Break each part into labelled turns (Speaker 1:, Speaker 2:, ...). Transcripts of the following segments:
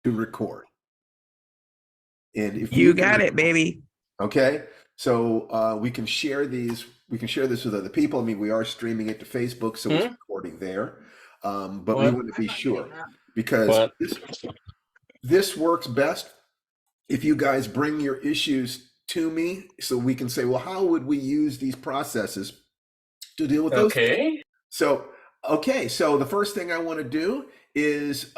Speaker 1: to record. And if
Speaker 2: You
Speaker 1: you can
Speaker 2: got it,
Speaker 1: record,
Speaker 2: baby.
Speaker 1: okay, so we can share these. We can share this with other people. I mean, we are streaming it to Facebook, so it's
Speaker 3: Hmm?
Speaker 1: recording there. But we
Speaker 3: What?
Speaker 1: want to be sure because
Speaker 3: What?
Speaker 1: this works best if you guys bring your issues to me, so we can say, well, how would we use these processes to deal with those things?
Speaker 3: Okay.
Speaker 1: So, okay, so the first thing I want to do is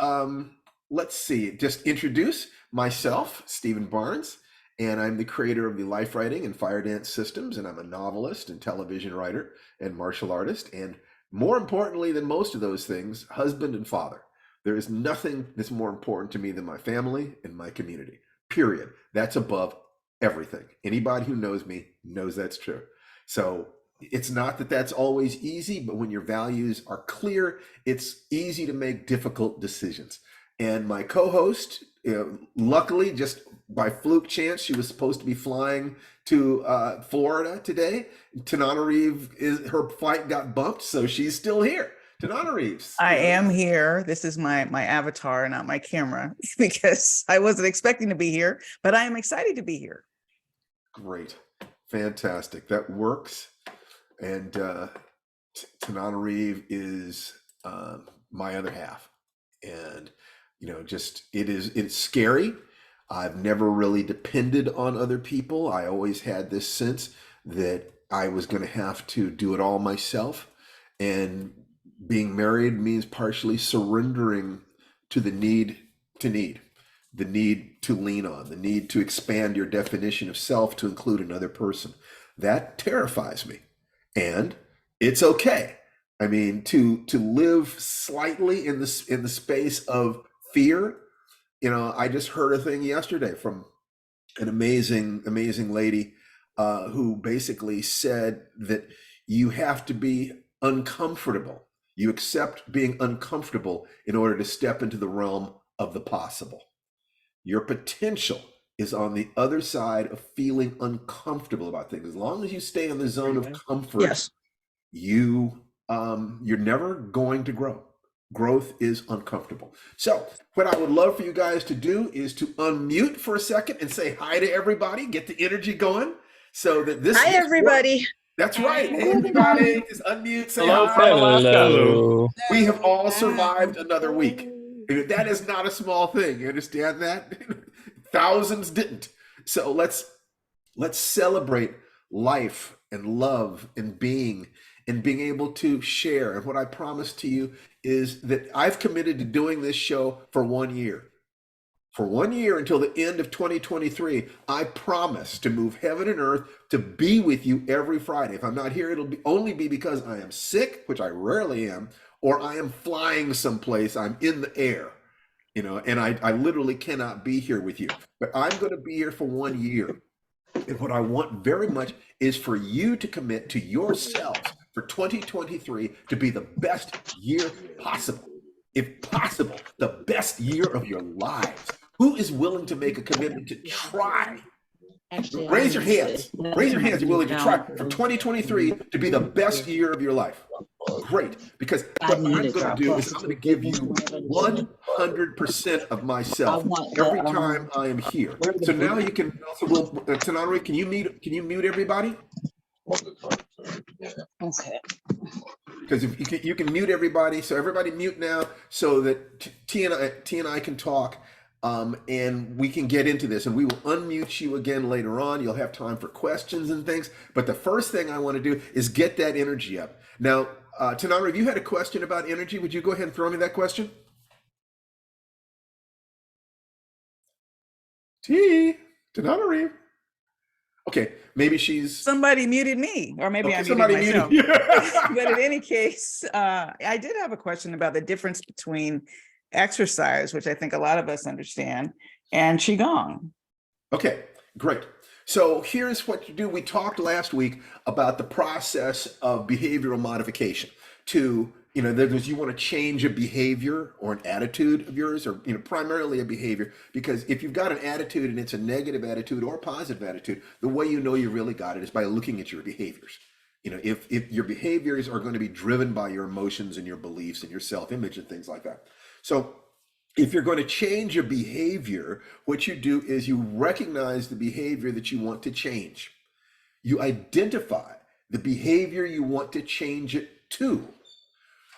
Speaker 1: let's see, just introduce myself, Stephen Barnes, and I'm the creator of the Life Writing and Firedance systems, and I'm a novelist and television writer and martial artist, and more importantly than most of those things, husband and father. There is nothing that's more important to me than my family and my community. Period. That's above everything. Anybody who knows me knows that's true. So it's not that that's always easy, but when your values are clear, it's easy to make difficult decisions. And my co-host, luckily, just by fluke chance, she was supposed to be flying to Florida today. Tanana Reeve, her flight got bumped, so she's still here. Tanana Reeves.
Speaker 2: I am here. This is my avatar, not my camera, because I wasn't expecting to be here, but I am excited to be here.
Speaker 1: Great. Fantastic. That works. And Tanana Reeve is my other half. And, just it's scary. I've never really depended on other people. I always had this sense that I was going to have to do it all myself. And being married means partially surrendering to the need to lean on, the need to expand your definition of self to include another person. That terrifies me. And it's okay. I mean, to live slightly in the space of fear. I just heard a thing yesterday from an amazing lady who basically said that you have to be uncomfortable. You accept being uncomfortable in order to step into the realm of the possible. Your potential is on the other side of feeling uncomfortable about things. As long as you stay in the zone of comfort,
Speaker 2: Yes.
Speaker 1: you're never going to grow. Growth is uncomfortable. So what I would love for you guys to do is to unmute for a second and say hi to everybody, get the energy going so that this.
Speaker 4: Hi, everybody.
Speaker 1: That's right. Hey, everybody, just unmute, say
Speaker 3: Hello
Speaker 1: hi.
Speaker 3: from Alaska.
Speaker 5: Hello.
Speaker 1: We have all survived another week. That is not a small thing. You understand that? Thousands didn't. So let's celebrate life and love and being able to share. And what I promise to you is that I've committed to doing this show for 1 year. For 1 year until the end of 2023, I promise to move heaven and earth to be with you every Friday. If I'm not here, it'll only be because I am sick, which I rarely am, or I am flying someplace, I'm in the air, and I literally cannot be here with you. But I'm going to be here for 1 year. And what I want very much is for you to commit to yourselves for 2023 to be the best year possible. If possible, the best year of your lives. Who is willing to make a commitment to try? Raise your hands. Raise your hands. You're willing to try for 2023 to be the best year of your life. Great. Because what I'm going to do is I'm going to give you 100% of myself every time I am here. So now you can also, Tananari, can you mute everybody?
Speaker 4: Okay.
Speaker 1: Because if you can mute everybody, so everybody mute now, so that T and I can talk, and we can get into this. And we will unmute you again later on. You'll have time for questions and things. But the first thing I want to do is get that energy up. Now, Tanara, if you had a question about energy, would you go ahead and throw me that question? Tanara. Okay, maybe
Speaker 2: somebody muted me, or maybe I muted myself. But in any case, I did have a question about the difference between exercise, which I think a lot of us understand, and Qigong.
Speaker 1: Okay, great. So here's what you do. We talked last week about the process of behavioral modification to, you want to change a behavior or an attitude of yours, or, primarily a behavior, because if you've got an attitude and it's a negative attitude or a positive attitude, the way you know you really got it is by looking at your behaviors. If your behaviors are going to be driven by your emotions and your beliefs and your self-image and things like that. So if you're going to change a behavior, what you do is you recognize the behavior that you want to change. You identify the behavior you want to change it to.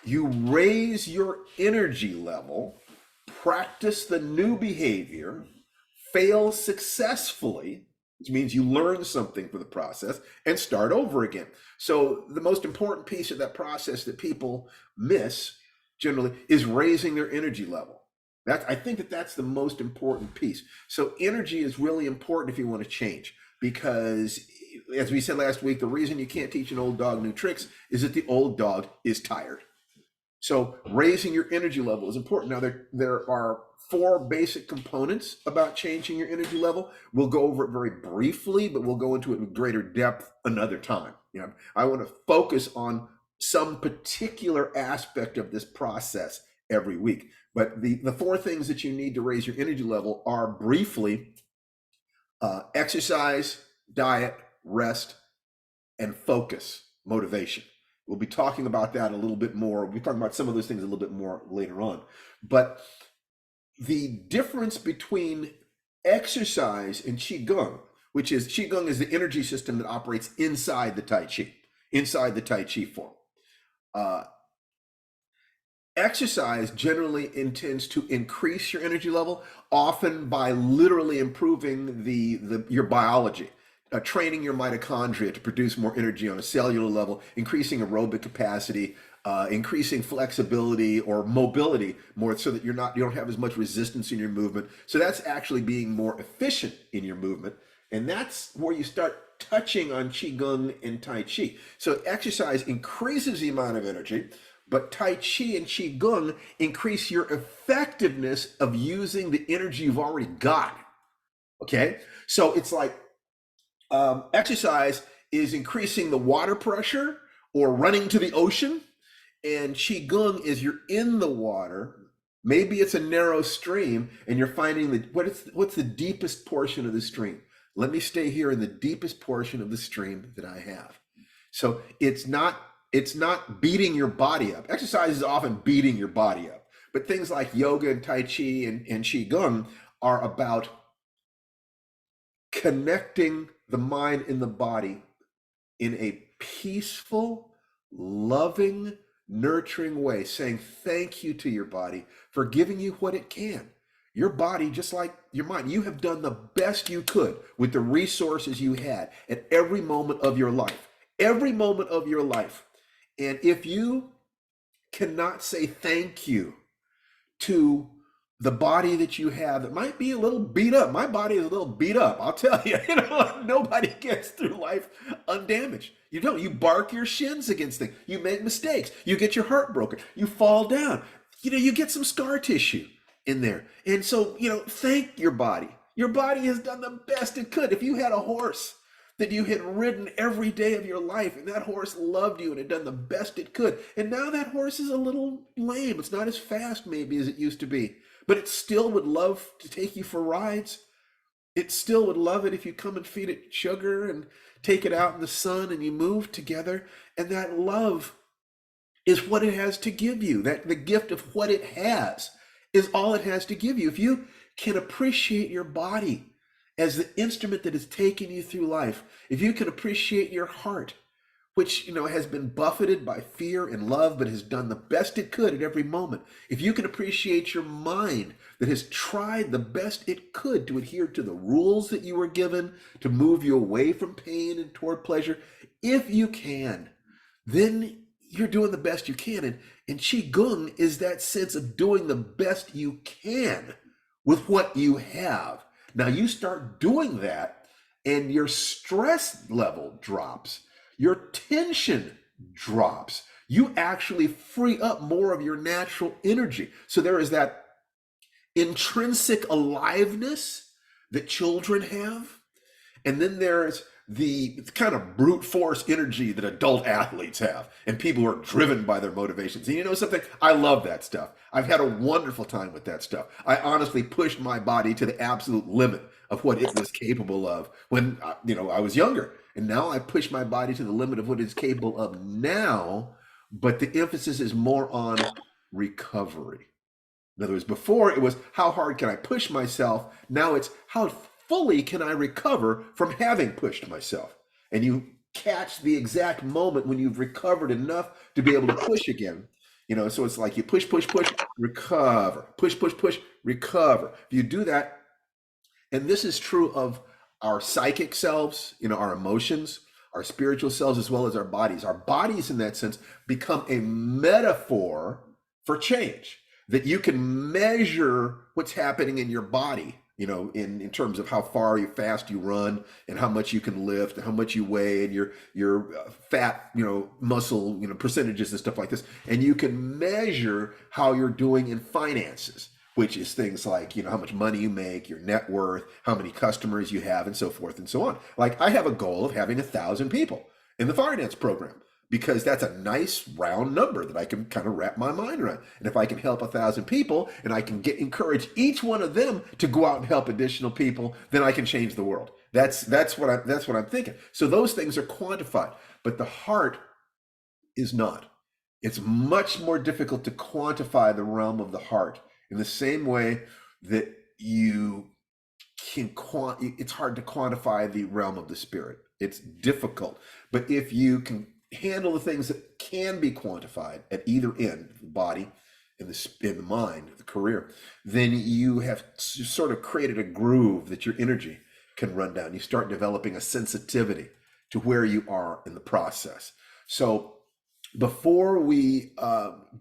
Speaker 1: You raise your energy level, practice the new behavior, fail successfully, which means you learn something from the process, and start over again. So the most important piece of that process that people miss generally is raising their energy level. I think that's the most important piece. So energy is really important if you want to change, because as we said last week, the reason you can't teach an old dog new tricks is that the old dog is tired. So raising your energy level is important. Now, there are 4 basic components about changing your energy level. We'll go over it very briefly, but we'll go into it in greater depth another time. I want to focus on some particular aspect of this process every week. But the 4 things that you need to raise your energy level are briefly exercise, diet, rest, and focus, motivation. We'll be talking about that a little bit more. We'll be talking about some of those things a little bit more later on. But the difference between exercise and Qigong, which is Qigong is the energy system that operates inside the Tai Chi form. Exercise generally intends to increase your energy level, often by literally improving your biology. Training your mitochondria to produce more energy on a cellular level, increasing aerobic capacity, increasing flexibility or mobility more, so that you don't have as much resistance in your movement. So that's actually being more efficient in your movement, and that's where you start touching on Qigong and Tai Chi. So exercise increases the amount of energy, but Tai Chi and Qigong increase your effectiveness of using the energy you've already got. Okay, so it's like exercise is increasing the water pressure or running to the ocean, and Qigong is you're in the water. Maybe it's a narrow stream, and you're finding what's the deepest portion of the stream. Let me stay here in the deepest portion of the stream that I have. So it's not beating your body up. Exercise is often beating your body up, but things like yoga and Tai Chi and Qigong are about connecting the mind and the body in a peaceful, loving, nurturing way, saying thank you to your body for giving you what it can. Your body, just like your mind, you have done the best you could with the resources you had at every moment of your life. Every moment of your life. And if you cannot say thank you to the body that you have that might be a little beat up. My body is a little beat up, I'll tell you. Nobody gets through life undamaged. You don't. You bark your shins against things. You make mistakes. You get your heart broken. You fall down. You get some scar tissue in there. And so, thank your body. Your body has done the best it could. If you had a horse that you had ridden every day of your life, and that horse loved you and had done the best it could, and now that horse is a little lame. It's not as fast maybe as it used to be, but it still would love to take you for rides. It still would love it if you come and feed it sugar and take it out in the sun and you move together. And that love is what it has to give you. That the gift of what it has is all it has to give you. If you can appreciate your body as the instrument that has taken you through life, if you can appreciate your heart, which has been buffeted by fear and love, but has done the best it could at every moment. If you can appreciate your mind that has tried the best it could to adhere to the rules that you were given, to move you away from pain and toward pleasure, if you can, then you're doing the best you can. And Qigong is that sense of doing the best you can with what you have. Now you start doing that and your stress level drops. Your tension drops. You actually free up more of your natural energy. So there is that intrinsic aliveness that children have. And then there's the kind of brute force energy that adult athletes have, and people who are driven by their motivations. And you know something? I love that stuff. I've had a wonderful time with that stuff. I honestly pushed my body to the absolute limit of what it was capable of when I was younger. And now I push my body to the limit of what it's capable of now, but the emphasis is more on recovery. In other words, before it was how hard can I push myself? Now it's how fully can I recover from having pushed myself? And you catch the exact moment when you've recovered enough to be able to push again. So it's like you push, push, push, recover, push, push, push, recover. If you do that, and this is true of our psychic selves, our emotions, our spiritual selves, as well as our bodies. Our bodies, in that sense, become a metaphor for change, that you can measure what's happening in your body, in terms of how fast you run and how much you can lift and how much you weigh and your fat, muscle, percentages and stuff like this. And you can measure how you're doing in finances, which is things like, how much money you make, your net worth, how many customers you have, and so forth and so on. Like, I have a goal of having 1,000 people in the Firedance program, because that's a nice round number that I can kind of wrap my mind around. And if I can help 1,000 people and I can encourage each one of them to go out and help additional people, then I can change the world. That's what I'm thinking. So those things are quantified, but the heart is not. It's much more difficult to quantify the realm of the heart, in the same way that it's hard to quantify the realm of the spirit. It's difficult. But if you can handle the things that can be quantified at either end, the body and the mind, the career, then you have sort of created a groove that your energy can run down. You start developing a sensitivity to where you are in the process. So before we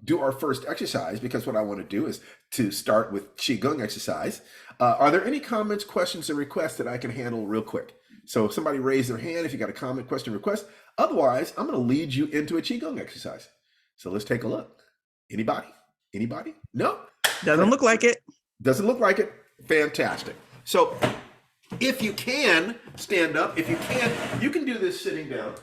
Speaker 1: do our first exercise, because what I want to do is to start with Qigong exercise, are there any comments, questions, or requests that I can handle real quick? So if somebody raise their hand, if you got a comment, question, request. Otherwise, I'm going to lead you into a Qigong exercise. So let's take a look. Anybody? No?
Speaker 2: Doesn't look like it.
Speaker 1: Doesn't look like it. Fantastic. So if you can stand up, if you can do this sitting down.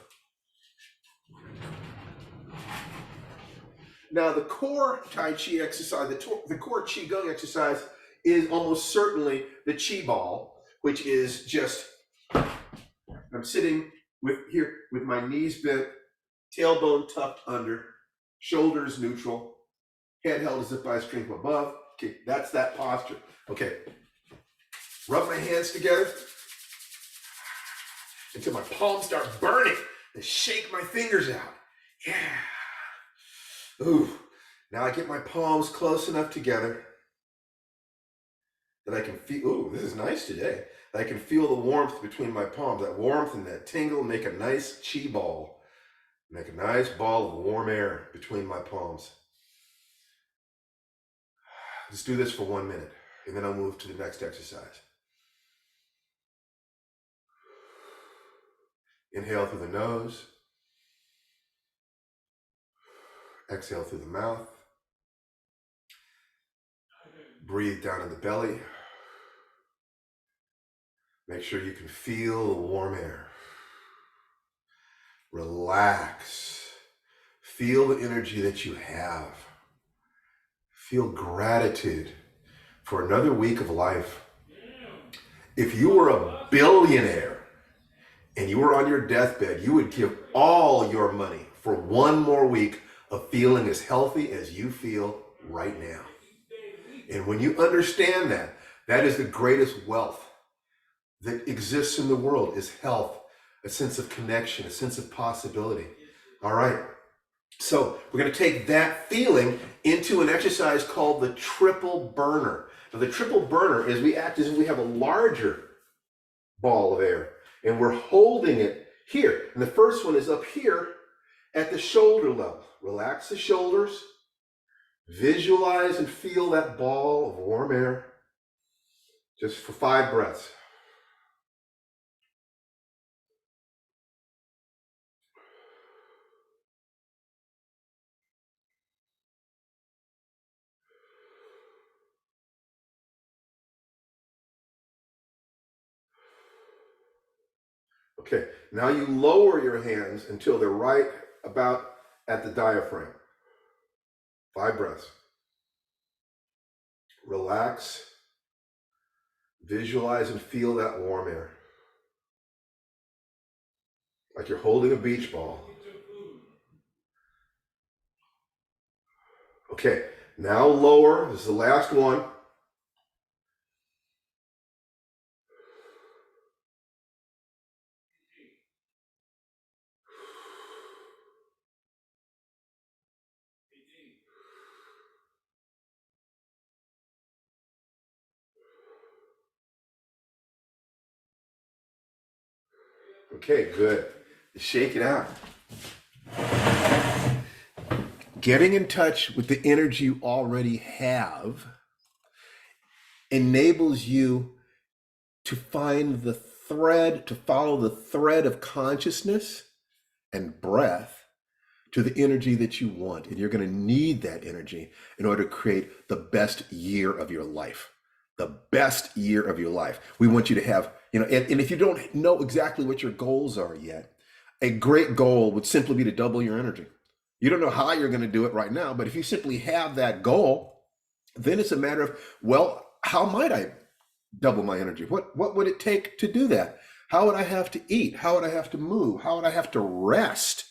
Speaker 1: Now, the core Tai Chi exercise, the core Qigong exercise is almost certainly the Qi ball, which is just, I'm sitting with my knees bent, tailbone tucked under, shoulders neutral, head held as if by a string from above. Okay, that's that posture. Okay, rub my hands together until my palms start burning and shake my fingers out. Yeah. Ooh, now I get my palms close enough together that I can feel, ooh, this is nice today. I can feel the warmth between my palms. That warmth and that tingle make a nice Qi ball. Make a nice ball of warm air between my palms. Let's do this for 1 minute, and then I'll move to the next exercise. Inhale through the nose. Exhale through the mouth. Breathe down in the belly. Make sure you can feel the warm air. Relax. Feel the energy that you have. Feel gratitude for another week of life. If you were a billionaire and you were on your deathbed, you would give all your money for 1 more week of feeling as healthy as you feel right now. And when you understand that, that is the greatest wealth that exists in the world, is health, a sense of connection, a sense of possibility. All right. So we're going to take that feeling into an exercise called the triple burner. Now, the triple burner is we act as if we have a larger ball of air and we're holding it here. And the first one is up here at the shoulder level. Relax the shoulders. Visualize and feel that ball of warm air just for 5 breaths. Okay, now you lower your hands until they're right about at the diaphragm. 5 breaths. Relax. Visualize and feel that warm air. Like you're holding a beach ball. Okay, Now lower. This is the last one. Okay, good. Shake it out. Getting in touch with the energy you already have enables you to find the thread, to follow the thread of consciousness and breath to the energy that you want. And you're going to need that energy in order to create the best year of your life. The best year of your life. We want you to have, and if you don't know exactly what your goals are yet, a great goal would simply be to double your energy. You don't know how you're going to do it right now, but if you simply have that goal, then it's a matter of, well, how might I double my energy? What would it take to do that? How would I have to eat? How would I have to move? How would I have to rest?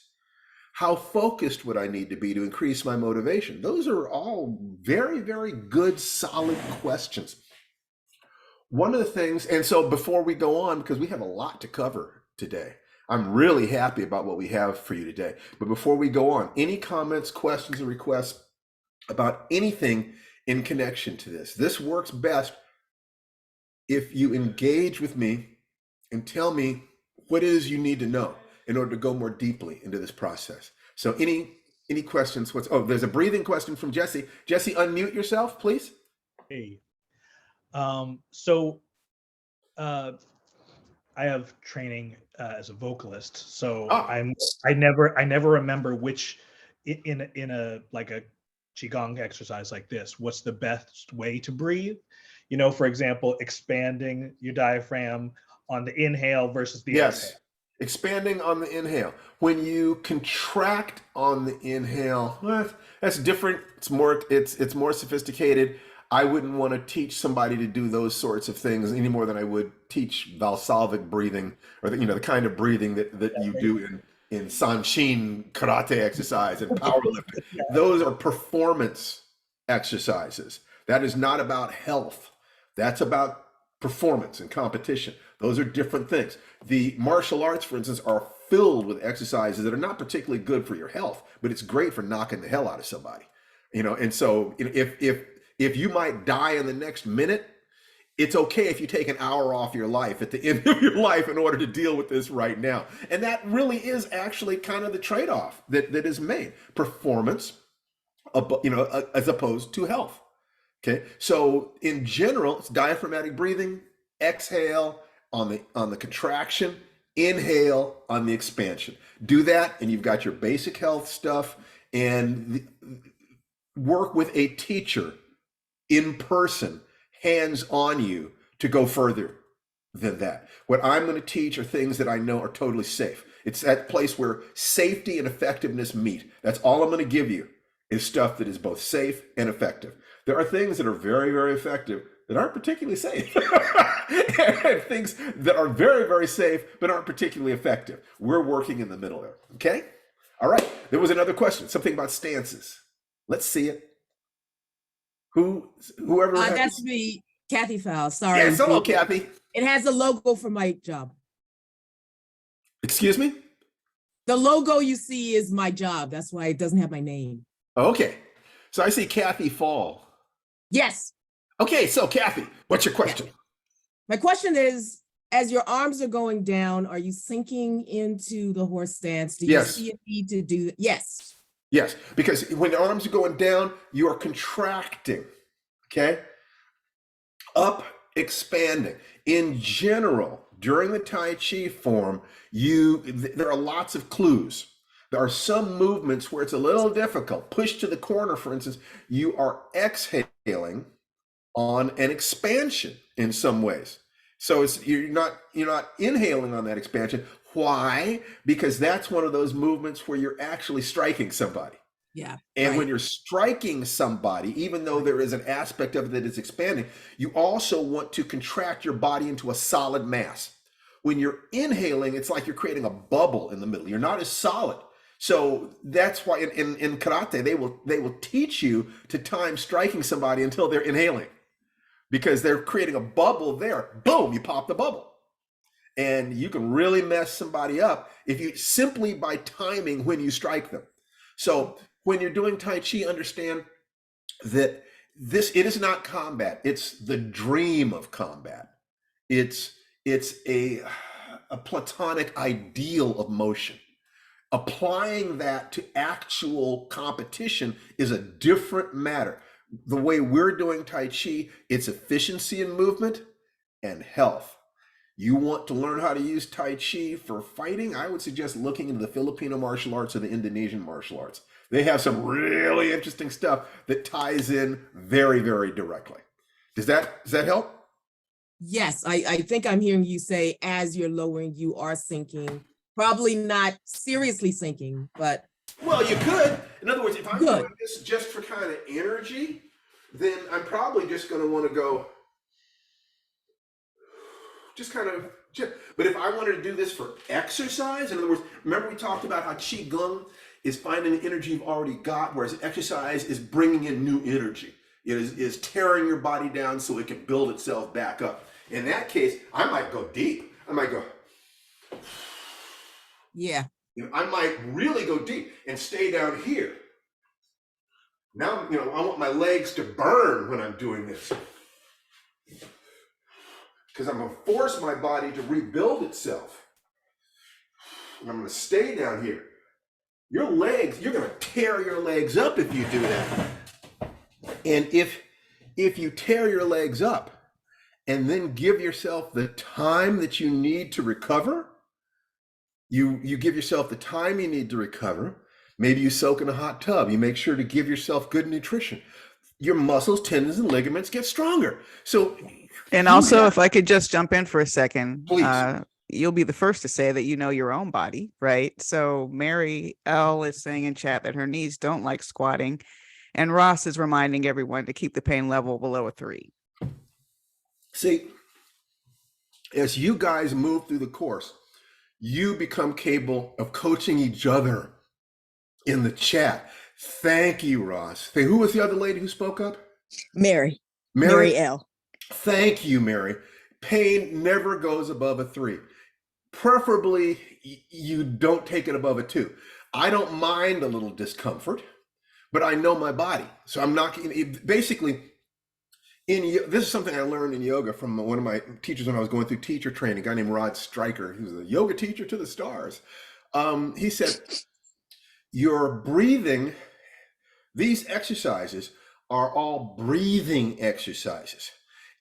Speaker 1: How focused would I need to be to increase my motivation? Those are all very, very good, solid questions. One of the things, and so before we go on, because we have a lot to cover today, I'm really happy about what we have for you today. But before we go on, any comments, questions, or requests about anything in connection to this? This works best if you engage with me and tell me what it is you need to know in order to go more deeply into this process. So any questions? There's a breathing question from Jesse. Jesse, unmute yourself, please.
Speaker 3: Hey. I have training as a vocalist, so I never remember which in a like a qigong exercise like this, what's the best way to breathe? For example, expanding your diaphragm on the inhale versus the exhale.
Speaker 1: Expanding on the inhale. When you contract on the inhale, that's different. It's more sophisticated. I wouldn't want to teach somebody to do those sorts of things any more than I would teach Valsalvic breathing, or the kind of breathing that you do in Sanshin karate exercise and powerlifting. Those are performance exercises. That is not about health. That's about performance and competition. Those are different things. The martial arts, for instance, are filled with exercises that are not particularly good for your health, but it's great for knocking the hell out of somebody. And so if you might die in the next minute, it's okay if you take an hour off your life at the end of your life in order to deal with this right now. And that really is actually kind of the trade-off that is made. Performance, as opposed to health. Okay, so in general, it's diaphragmatic breathing, exhale on the contraction, inhale on the expansion. Do that, and you've got your basic health stuff. And work with a teacher in person, hands on you, to go further than that. What I'm going to teach are things that I know are totally safe. It's that place where safety and effectiveness meet. That's all I'm going to give you, is stuff that is both safe and effective. There are things that are very, very effective that aren't particularly safe. And things that are very, very safe but aren't particularly effective. We're working in the middle there. Okay? All right. There was another question, something about stances. Let's see it. Whoever
Speaker 4: that's me, Kathy Fowl. Sorry.
Speaker 1: Yes, hello, Kathy.
Speaker 4: It has a logo for my job.
Speaker 1: Excuse me?
Speaker 4: The logo you see is my job. That's why it doesn't have my name.
Speaker 1: Okay. So I see Kathy Fall.
Speaker 4: Yes.
Speaker 1: Okay, so Kathy, what's your question?
Speaker 4: My question is, as your arms are going down, are you sinking into the horse stance? Do you see a need to do that? Yes.
Speaker 1: Yes, because when the arms are going down, you are contracting, okay? Up, expanding. In general, during the Tai Chi form, there are lots of clues. There are some movements where it's a little difficult. Push to the corner, for instance, you are exhaling on an expansion in some ways. So you're not inhaling on that expansion. Why? Because that's one of those movements where you're actually striking somebody.
Speaker 4: Yeah.
Speaker 1: And when you're striking somebody, even though there is an aspect of it that is expanding, you also want to contract your body into a solid mass. When you're inhaling, it's like you're creating a bubble in the middle. You're not as solid. So that's why in karate, they will teach you to time striking somebody until they're inhaling, because they're creating a bubble there. Boom, you pop the bubble. And you can really mess somebody up if you simply by timing when you strike them. So when you're doing Tai Chi, understand that it is not combat. It's the dream of combat. It's a platonic ideal of motion. Applying that to actual competition is a different matter. The way we're doing Tai Chi, it's efficiency in movement and health. You want to learn how to use Tai Chi for fighting? I would suggest looking into the Filipino martial arts or the Indonesian martial arts. They have some really interesting stuff that ties in very, very directly. Does that help?
Speaker 4: Yes, I think I'm hearing you say as you're lowering, you are sinking. Probably not seriously sinking, but.
Speaker 1: Well, you could. In other words, if I'm doing this just for kind of energy, then I'm probably just going to want to go just kind of, but if I wanted to do this for exercise, in other words, remember we talked about how Qigong is finding the energy you've already got, whereas exercise is bringing in new energy. It is tearing your body down so it can build itself back up. In that case, I might go deep. I might go,
Speaker 4: yeah.
Speaker 1: I might really go deep and stay down here. Now, I want my legs to burn when I'm doing this, because I'm going to force my body to rebuild itself. And I'm going to stay down here. Your legs, you're going to tear your legs up if you do that. And if you tear your legs up and then give yourself the time that you need to recover, you give yourself the time you need to recover. Maybe you soak in a hot tub. You make sure to give yourself good nutrition. Your muscles, tendons, and ligaments get stronger. So,
Speaker 2: and also, if I could just jump in for a second,
Speaker 1: please.
Speaker 2: You'll be the first to say that you know your own body, right? So Mary L is saying in chat that her knees don't like squatting, and Ross is reminding everyone to keep the pain level below a 3.
Speaker 1: See, as you guys move through the course, you become capable of coaching each other in the chat. Thank you, Ross. Hey, who was the other lady who spoke up?
Speaker 4: Mary L.
Speaker 1: Thank you, Mary. Pain never goes above a 3. Preferably, you don't take it above a 2. I don't mind a little discomfort, but I know my body. So I'm not, basically, this is something I learned in yoga from one of my teachers when I was going through teacher training, a guy named Rod Stryker. He was a yoga teacher to the stars. He said, your breathing, these exercises are all breathing exercises.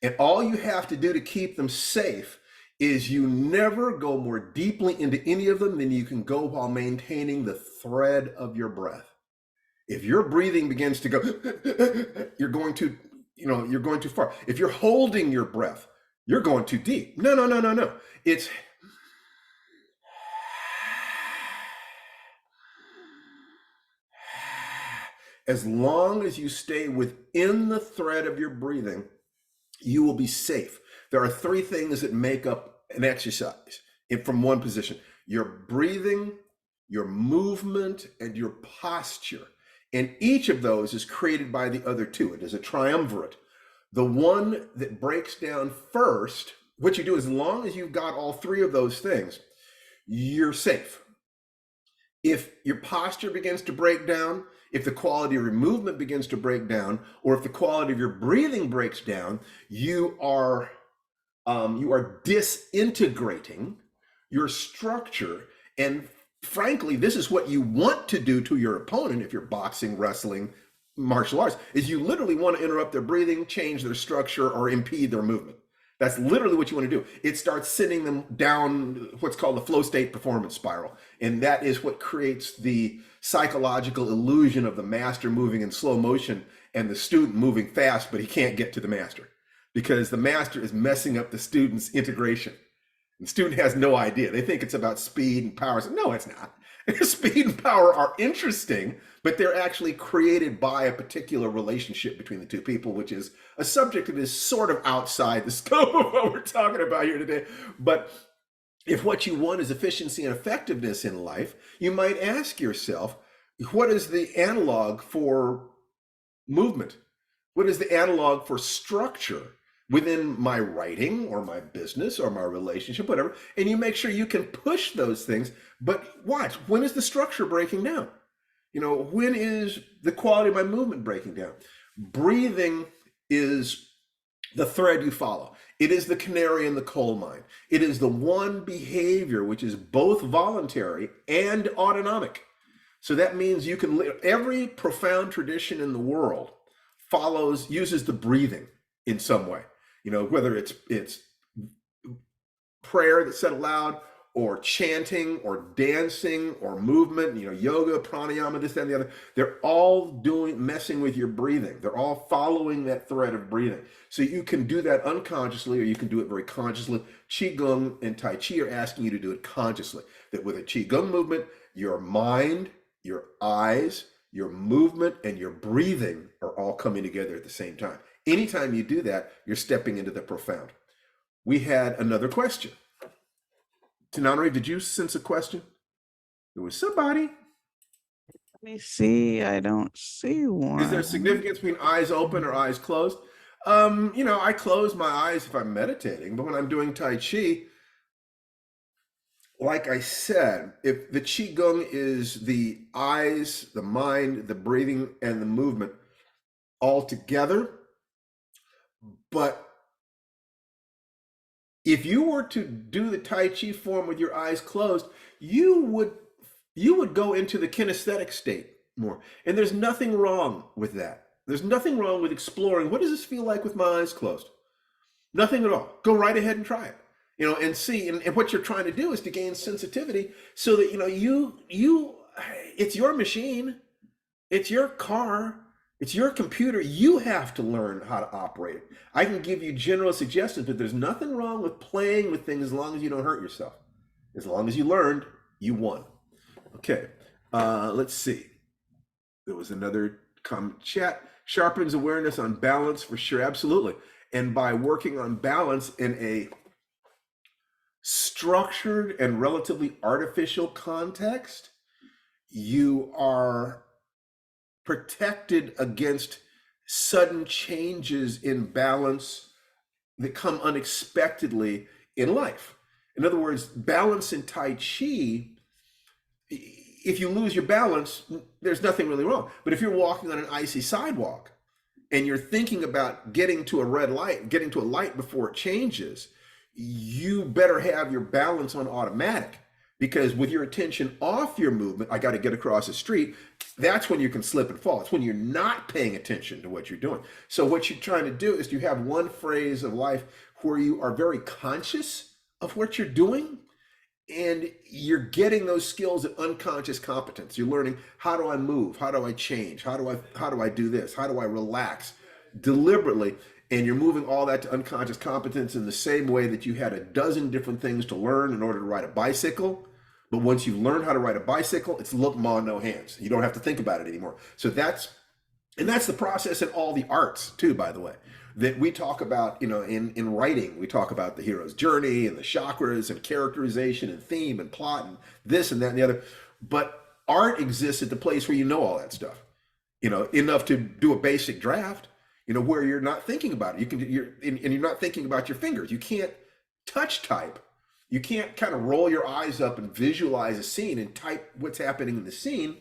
Speaker 1: And all you have to do to keep them safe is you never go more deeply into any of them than you can go while maintaining the thread of your breath. If your breathing begins to go, you're going too far. If you're holding your breath, you're going too deep. No. It's as long as you stay within the thread of your breathing, you will be safe. There are 3 things that make up an exercise from one position: your breathing, your movement, and your posture. And each of those is created by the other 2. It is a triumvirate. The one that breaks down first, what you do, as long as you've got all 3 of those things, you're safe. If your posture begins to break down, if the quality of your movement begins to break down, or if the quality of your breathing breaks down, you are disintegrating your structure. And frankly, this is what you want to do to your opponent if you're boxing, wrestling, martial arts, is you literally want to interrupt their breathing, change their structure, or impede their movement. That's literally what you want to do. It starts sending them down what's called the flow state performance spiral. And that is what creates the psychological illusion of the master moving in slow motion and the student moving fast, but he can't get to the master because the master is messing up the student's integration. The student has no idea. They think it's about speed and power. So, no, it's not. Speed and power are interesting, but they're actually created by a particular relationship between the 2 people, which is a subject that is sort of outside the scope of what we're talking about here today. But if what you want is efficiency and effectiveness in life, you might ask yourself, what is the analog for movement? What is the analog for structure within my writing or my business or my relationship, whatever? And you make sure you can push those things. But watch, when is the structure breaking down? When is the quality of my movement breaking down? Breathing is the thread you follow. It is the canary in the coal mine. It is the one behavior which is both voluntary and autonomic. So that means you can every profound tradition in the world uses the breathing in some way. Whether it's prayer that's said aloud, or chanting, or dancing, or movement, yoga, pranayama, this, that, and the other. They're all messing with your breathing. They're all following that thread of breathing. So you can do that unconsciously, or you can do it very consciously. Qigong and Tai Chi are asking you to do it consciously. That with a Qigong movement, your mind, your eyes, your movement, and your breathing are all coming together at the same time. Anytime you do that, you're stepping into the profound. We had another question. Tananari, did you sense a question? There was somebody.
Speaker 2: Let me see. I don't see one.
Speaker 1: Is there significance between eyes open or eyes closed? I close my eyes if I'm meditating, but when I'm doing Tai Chi, like I said, if the Qigong is the eyes, the mind, the breathing, and the movement all together, but if you were to do the Tai Chi form with your eyes closed, you would go into the kinesthetic state more. And there's nothing wrong with that. There's nothing wrong with exploring, what does this feel like with my eyes closed? Nothing at all. Go right ahead and try it. And see, and what you're trying to do is to gain sensitivity so that, it's your machine, it's your car, it's your computer. You have to learn how to operate it. I can give you general suggestions, but there's nothing wrong with playing with things as long as you don't hurt yourself. As long as you learned, you won. Okay, let's see. There was another comment chat. Sharpens awareness on balance for sure, absolutely. And by working on balance in a structured and relatively artificial context, you are protected against sudden changes in balance that come unexpectedly in life. In other words, balance in Tai Chi, if you lose your balance, there's nothing really wrong. But if you're walking on an icy sidewalk and you're thinking about getting to a red light, getting to a light before it changes, you better have your balance on automatic, because with your attention off your movement, I got to get across the street, that's when you can slip and fall. It's when you're not paying attention to what you're doing. So what you're trying to do is you have one phase of life where you are very conscious of what you're doing, and you're getting those skills of unconscious competence. You're learning, how do I move? How do I change? How do I do this? How do I relax deliberately? And you're moving all that to unconscious competence in the same way that you had a dozen different things to learn in order to ride a bicycle. But once you learn how to ride a bicycle, it's look, ma, no hands. You don't have to think about it anymore. So that's the process in all the arts too, by the way, that we talk about, in writing. We talk about the hero's journey and the chakras and characterization and theme and plot and this and that and the other. But art exists at the place where you know all that stuff, enough to do a basic draft. Where you're not thinking about it. You're not thinking about your fingers. You can't touch type. You can't kind of roll your eyes up and visualize a scene and type what's happening in the scene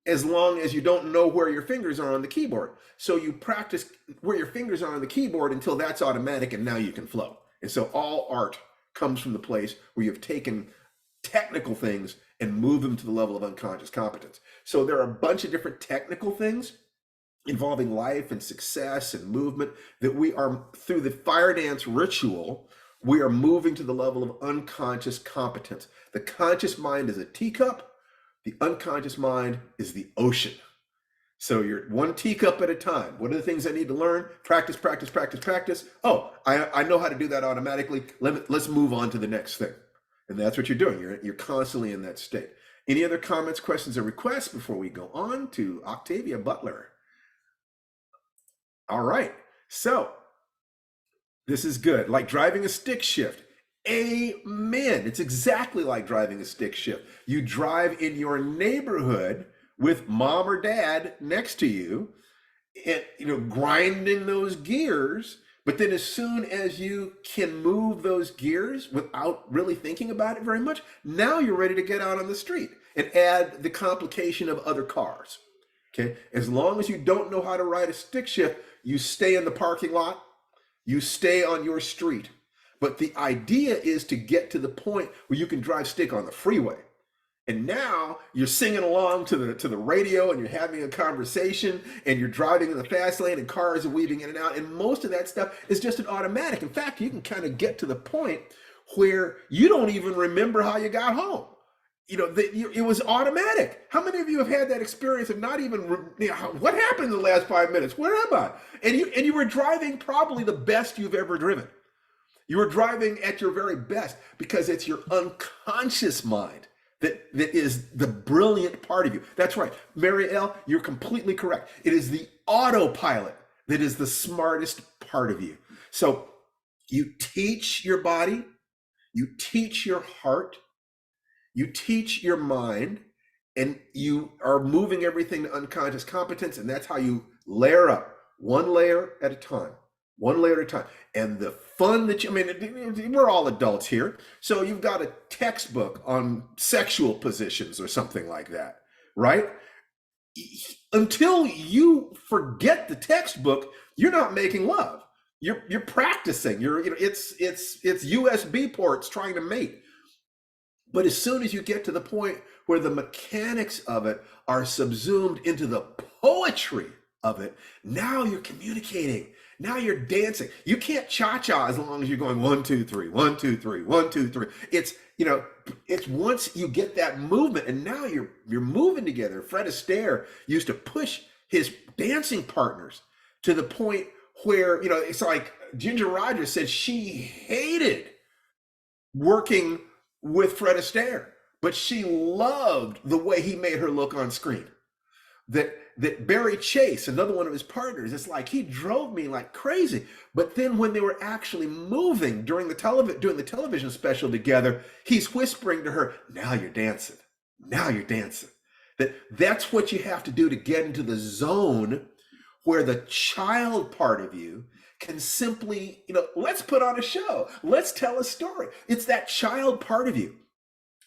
Speaker 1: as long as you don't know where your fingers are on the keyboard. So you practice where your fingers are on the keyboard until that's automatic, and now you can flow. And so all art comes from the place where you've taken technical things and moved them to the level of unconscious competence. So there are a bunch of different technical things involving life and success and movement that we are, through the Firedance ritual, we are moving to the level of unconscious competence. The conscious mind is a teacup. The unconscious mind is the ocean. So you're one teacup at a time. What are the things I need to learn? Practice, practice, practice, practice. Oh, I know how to do that automatically. Let's move on to the next thing. And that's what you're doing. You're constantly in that state. Any other comments, questions, or requests before we go on to Octavia Butler? All right, so this is good. Like driving a stick shift, Amen. It's exactly like driving a stick shift. You drive in your neighborhood with mom or dad next to you, and grinding those gears. But then as soon as you can move those gears without really thinking about it very much, now you're ready to get out on the street and add the complication of other cars. Okay. As long as you don't know how to ride a stick shift, you stay in the parking lot, you stay on your street. But the idea is to get to the point where you can drive stick on the freeway. And now you're singing along to the radio, and you're having a conversation, and you're driving in the fast lane, and cars are weaving in and out. And most of that stuff is just an automatic. In fact, you can kind of get to the point where you don't even remember how you got home. It was automatic. How many of you have had that experience of not even, what happened in the last 5 minutes? Where am I? And you were driving probably the best you've ever driven. You were driving at your very best because it's your unconscious mind that is the brilliant part of you. That's right. Mary L., you're completely correct. It is the autopilot that is the smartest part of you. So you teach your body, you teach your heart, you teach your mind, and you are moving everything to unconscious competence. And that's how you layer up, one layer at a time. One layer at a time. And the fun that we're all adults here. So you've got a textbook on sexual positions or something like that, right? Until you forget the textbook, you're not making love. You're practicing. It's USB ports trying to mate. But as soon as you get to the point where the mechanics of it are subsumed into the poetry of it, now you're communicating. Now you're dancing. You can't cha-cha as long as you're going 1, 2, 3, 1, 2, 3, 1, 2, 3. It's once you get that movement, and now you're moving together. Fred Astaire used to push his dancing partners to the point where, it's like Ginger Rogers said she hated working with Fred Astaire, but she loved the way he made her look on screen. That Barry Chase, another one of his partners, it's like he drove me like crazy. But then when they were actually moving during the television special together, he's whispering to her, "Now you're dancing. Now you're dancing." That's what you have to do to get into the zone where the child part of you can simply, let's put on a show. Let's tell a story. It's that child part of you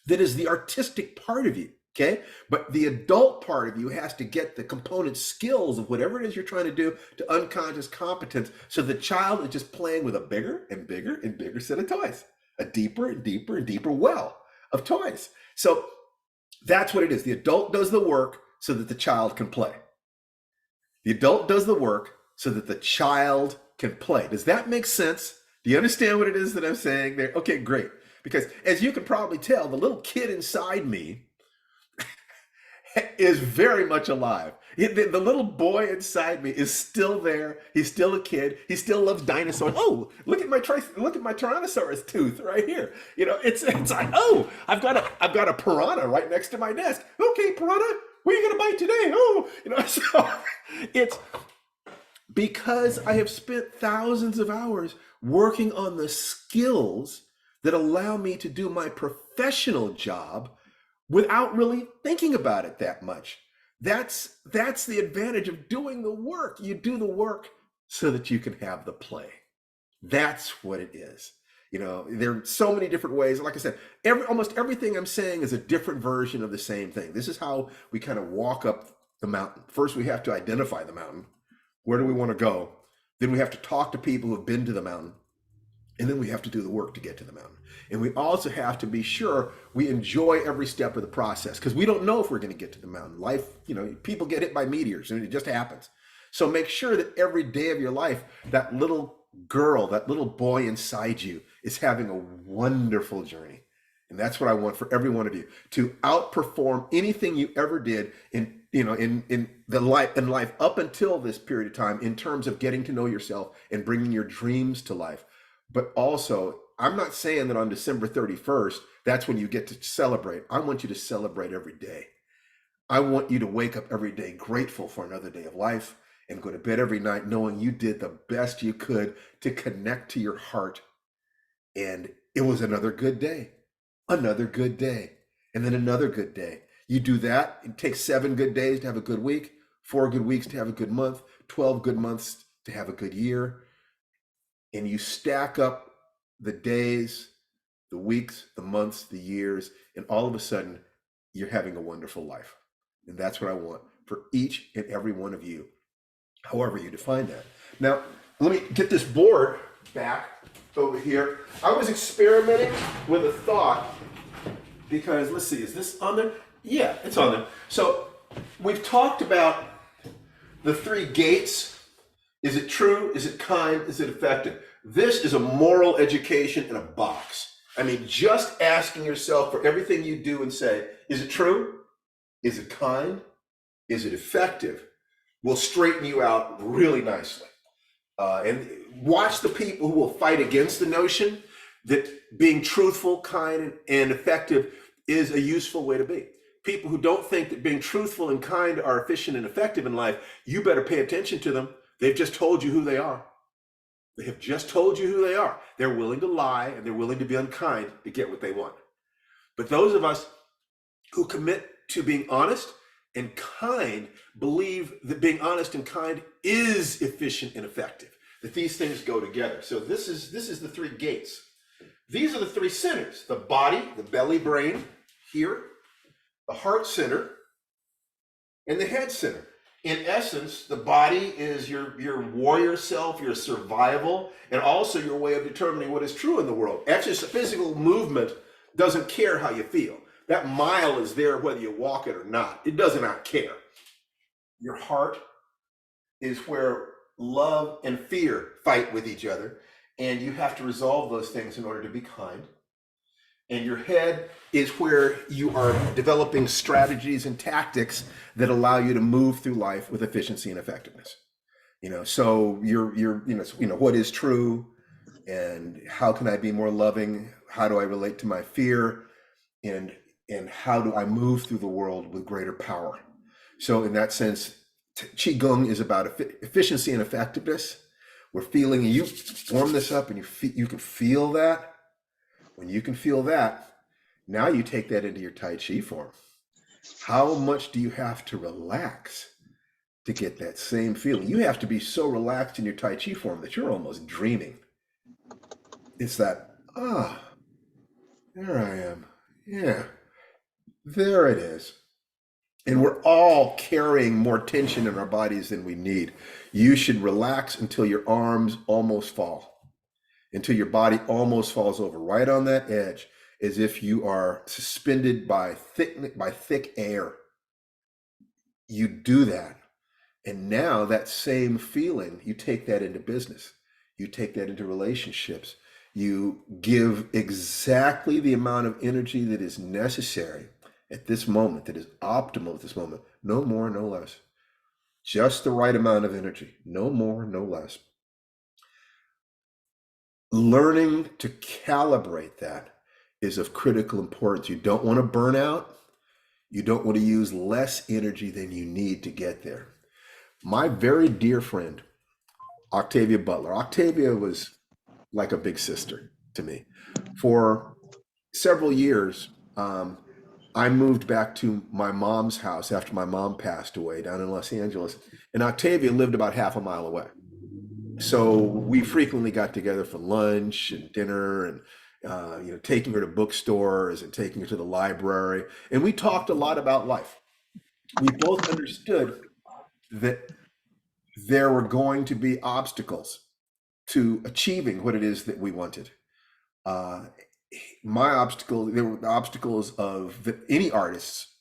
Speaker 1: that is the artistic part of you. Okay. But the adult part of you has to get the component skills of whatever it is you're trying to do to unconscious competence. So the child is just playing with a bigger and bigger and bigger set of toys, a deeper and deeper and deeper well of toys. So that's what it is. The adult does the work so that the child can play. The adult does the work so that the child can play. Does that make sense? Do you understand what it is that I'm saying there? Okay, great. Because as you can probably tell, the little kid inside me is very much alive. The little boy inside me is still there. He's still a kid. He still loves dinosaurs. Oh, look at my Tyrannosaurus tooth right here. It's like, oh, I've got a piranha right next to my desk. Okay, piranha, what are you gonna bite today? Oh, so it's because I have spent thousands of hours working on the skills that allow me to do my professional job without really thinking about it that much. That's the advantage of doing the work. You do the work so that you can have the play. That's what it is. There are so many different ways. Like I said, almost everything I'm saying is a different version of the same thing. This is how we kind of walk up the mountain. First, we have to identify the mountain. Where do we want to go? Then we have to talk to people who have been to the mountain. And then we have to do the work to get to the mountain. And we also have to be sure we enjoy every step of the process, because we don't know if we're going to get to the mountain. Life, people get hit by meteors and it just happens. So make sure that every day of your life, that little girl, that little boy inside you is having a wonderful journey. And that's what I want for every one of you, to outperform anything you ever did in life up until this period of time, in terms of getting to know yourself and bringing your dreams to life. But also, I'm not saying that on December 31st, that's when you get to celebrate. I want you to celebrate every day. I want you to wake up every day grateful for another day of life, and go to bed every night knowing you did the best you could to connect to your heart and it was another good day, another good day, and then another good day. You do that, it takes 7 good days to have a good week, 4 good weeks to have a good month, 12 good months to have a good year. And you stack up the days, the weeks, the months, the years, and all of a sudden you're having a wonderful life. And that's what I want for each and every one of you, however you define that. Now, let me get this board back over here. I was experimenting with a thought because, let's see, is this on there? Yeah, it's on there. So we've talked about the 3 gates. Is it true? Is it kind? Is it effective? This is a moral education in a box. I mean, just asking yourself for everything you do and say, is it true? Is it kind? Is it effective? Will straighten you out really nicely. And watch the people who will fight against the notion that being truthful, kind, and effective is a useful way to be. People who don't think that being truthful and kind are efficient and effective in life, you better pay attention to them. They've just told you who they are. They have just told you who they are. They're willing to lie and they're willing to be unkind to get what they want. But those of us who commit to being honest and kind believe that being honest and kind is efficient and effective, that these things go together. So this is the 3 gates. These are the 3 centers: the body, the belly, brain here, the heart center, and the head center. In essence, the body is your warrior self, your survival, and also your way of determining what is true in the world. Exercise, physical movement doesn't care how you feel. That mile is there whether you walk it or not. It does not care. Your heart is where love and fear fight with each other, and you have to resolve those things in order to be kind. And your head is where you are developing strategies and tactics that allow you to move through life with efficiency and effectiveness. So you're what is true, and how can I be more loving? How do I relate to my fear? And how do I move through the world with greater power? So in that sense, Qigong is about efficiency and effectiveness. We're feeling, and you warm this up and you can feel that. When you can feel that, now you take that into your Tai Chi form. How much do you have to relax to get that same feeling? You have to be so relaxed in your Tai Chi form that you're almost dreaming. It's that, there I am. Yeah, there it is. And we're all carrying more tension in our bodies than we need. You should relax until your arms almost fall, until your body almost falls over, right on that edge, as if you are suspended by thick air. You do that. And now that same feeling, you take that into business. You take that into relationships. You give exactly the amount of energy that is necessary at this moment, that is optimal at this moment. No more, no less. Just the right amount of energy. No more, no less. Learning to calibrate that is of critical importance. You don't want to burn out. You don't want to use less energy than you need to get there. My very dear friend, Octavia Butler. Octavia was like a big sister to me. For several years, I moved back to my mom's house after my mom passed away down in Los Angeles, and Octavia lived about half a mile away. So we frequently got together for lunch and dinner, and taking her to bookstores and taking her to the library, and we talked a lot about life. We both understood that there were going to be obstacles to achieving what it is that we wanted. My obstacle, there were obstacles that any artists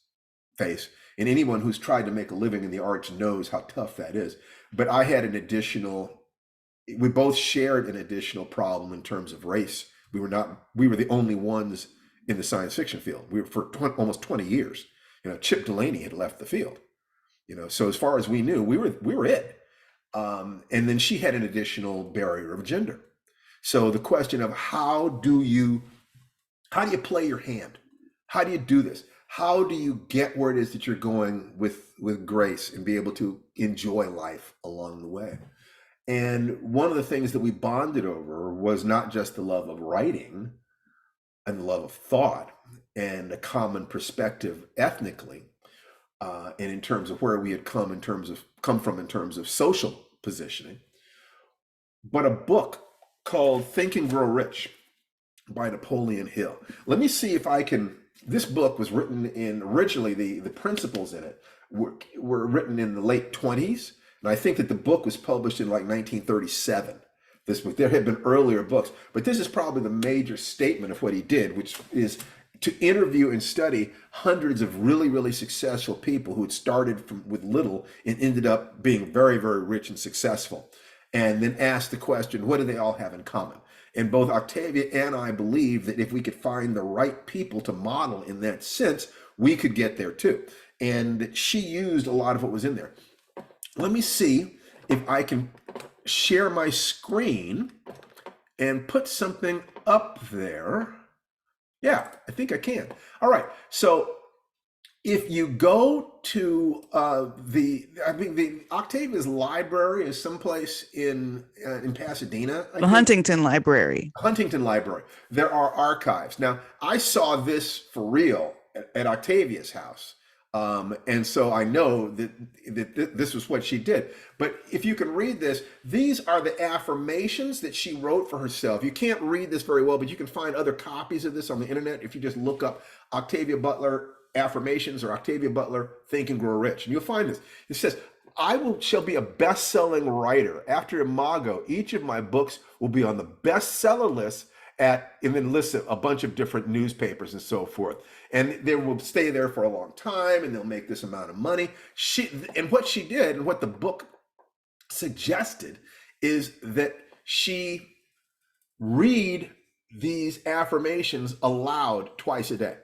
Speaker 1: face, and anyone who's tried to make a living in the arts knows how tough that is. But I had we both shared an additional problem in terms of race. We were the only ones in the science fiction field. We were for almost 20 years. Chip Delaney had left the field. So as far as we knew, we were it. And then she had an additional barrier of gender. So the question of how do you play your hand? How do you do this? How do you get where it is that you're going with grace and be able to enjoy life along the way? And one of the things that we bonded over was not just the love of writing, and love of thought and a common perspective ethnically, and in terms of where we had come from in terms of social positioning. But a book called Think and Grow Rich by Napoleon Hill. Let me see if I can. This book was written originally, the principles in it were written in the late 20s. And I think that the book was published in like 1937. This book, there had been earlier books, but this is probably the major statement of what he did, which is to interview and study hundreds of really, really successful people who had started with little and ended up being very, very rich and successful. And then ask the question, what do they all have in common? And both Octavia and I believe that if we could find the right people to model in that sense, we could get there too. And she used a lot of what was in there. Let me see if I can share my screen and put something up there. Yeah, I think I can. All right. So if you go to the Octavia's library is someplace in Pasadena.
Speaker 2: The Huntington Library.
Speaker 1: Huntington Library. There are archives. Now, I saw this for real at Octavia's house. And so I know that this was what she did. But if you can read this, these are the affirmations that she wrote for herself. You can't read this very well, but you can find other copies of this on the internet if you just look up Octavia Butler affirmations or Octavia Butler Think and Grow Rich. And you'll find this. It says, shall be a best-selling writer. After Imago, each of my books will be on the bestseller list and then lists a bunch of different newspapers and so forth. And they will stay there for a long time and they'll make this amount of money. And what she did and what the book suggested is that she read these affirmations aloud twice a day.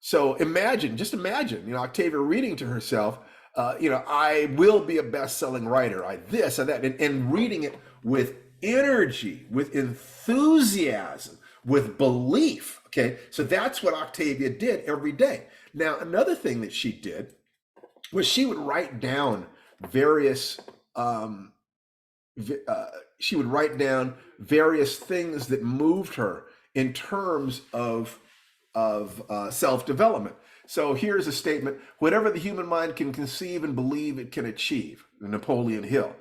Speaker 1: So just imagine, Octavia reading to herself, I will be a best-selling writer, I this and that, and reading it with energy, with enthusiasm, with belief. Okay, so that's what Octavia did every day. Now, another thing that she did was she would write down various things that moved her in terms of self-development. So here's a statement: whatever the human mind can conceive and believe, it can achieve. Napoleon Hill.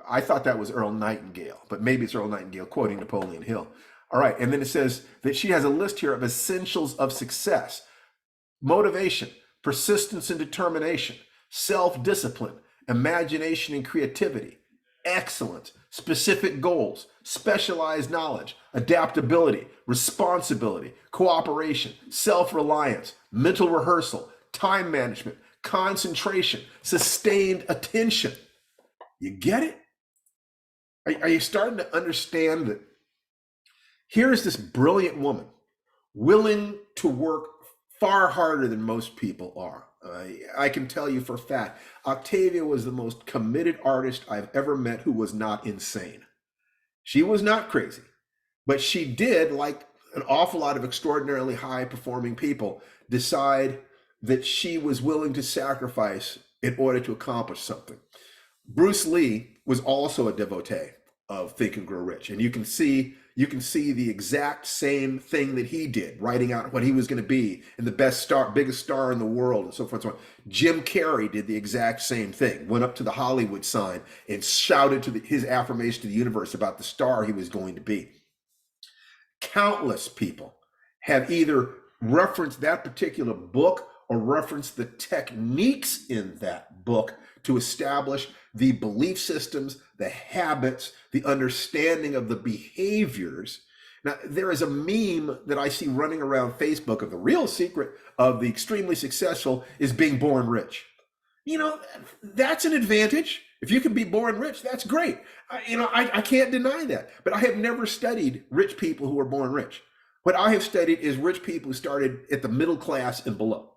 Speaker 1: I thought that was Earl Nightingale, but maybe it's Earl Nightingale quoting Napoleon Hill. All right, and then it says that she has a list here of essentials of success: motivation, persistence and determination, self-discipline, imagination and creativity, excellence, specific goals, specialized knowledge, adaptability, responsibility, cooperation, self-reliance, mental rehearsal, time management, concentration, sustained attention. You get it? Are you starting to understand that here's this brilliant woman willing to work far harder than most people are? I can tell you for a fact, Octavia was the most committed artist I've ever met who was not insane. She was not crazy, but she did, like an awful lot of extraordinarily high performing people, decide that she was willing to sacrifice in order to accomplish something. Bruce Lee was also a devotee of Think and Grow Rich, and you can see the exact same thing that he did, writing out what he was going to be and the biggest star in the world, and so forth and so on. Jim Carrey did the exact same thing, went up to the Hollywood sign and shouted his affirmation to the universe about the star he was going to be. Countless people have either referenced that particular book or referenced the techniques in that book to establish the belief systems, the habits, the understanding of the behaviors. Now, there is a meme that I see running around Facebook of the real secret of the extremely successful is being born rich. That's an advantage. If you can be born rich, that's great. I can't deny that. But I have never studied rich people who were born rich. What I have studied is rich people who started at the middle class and below.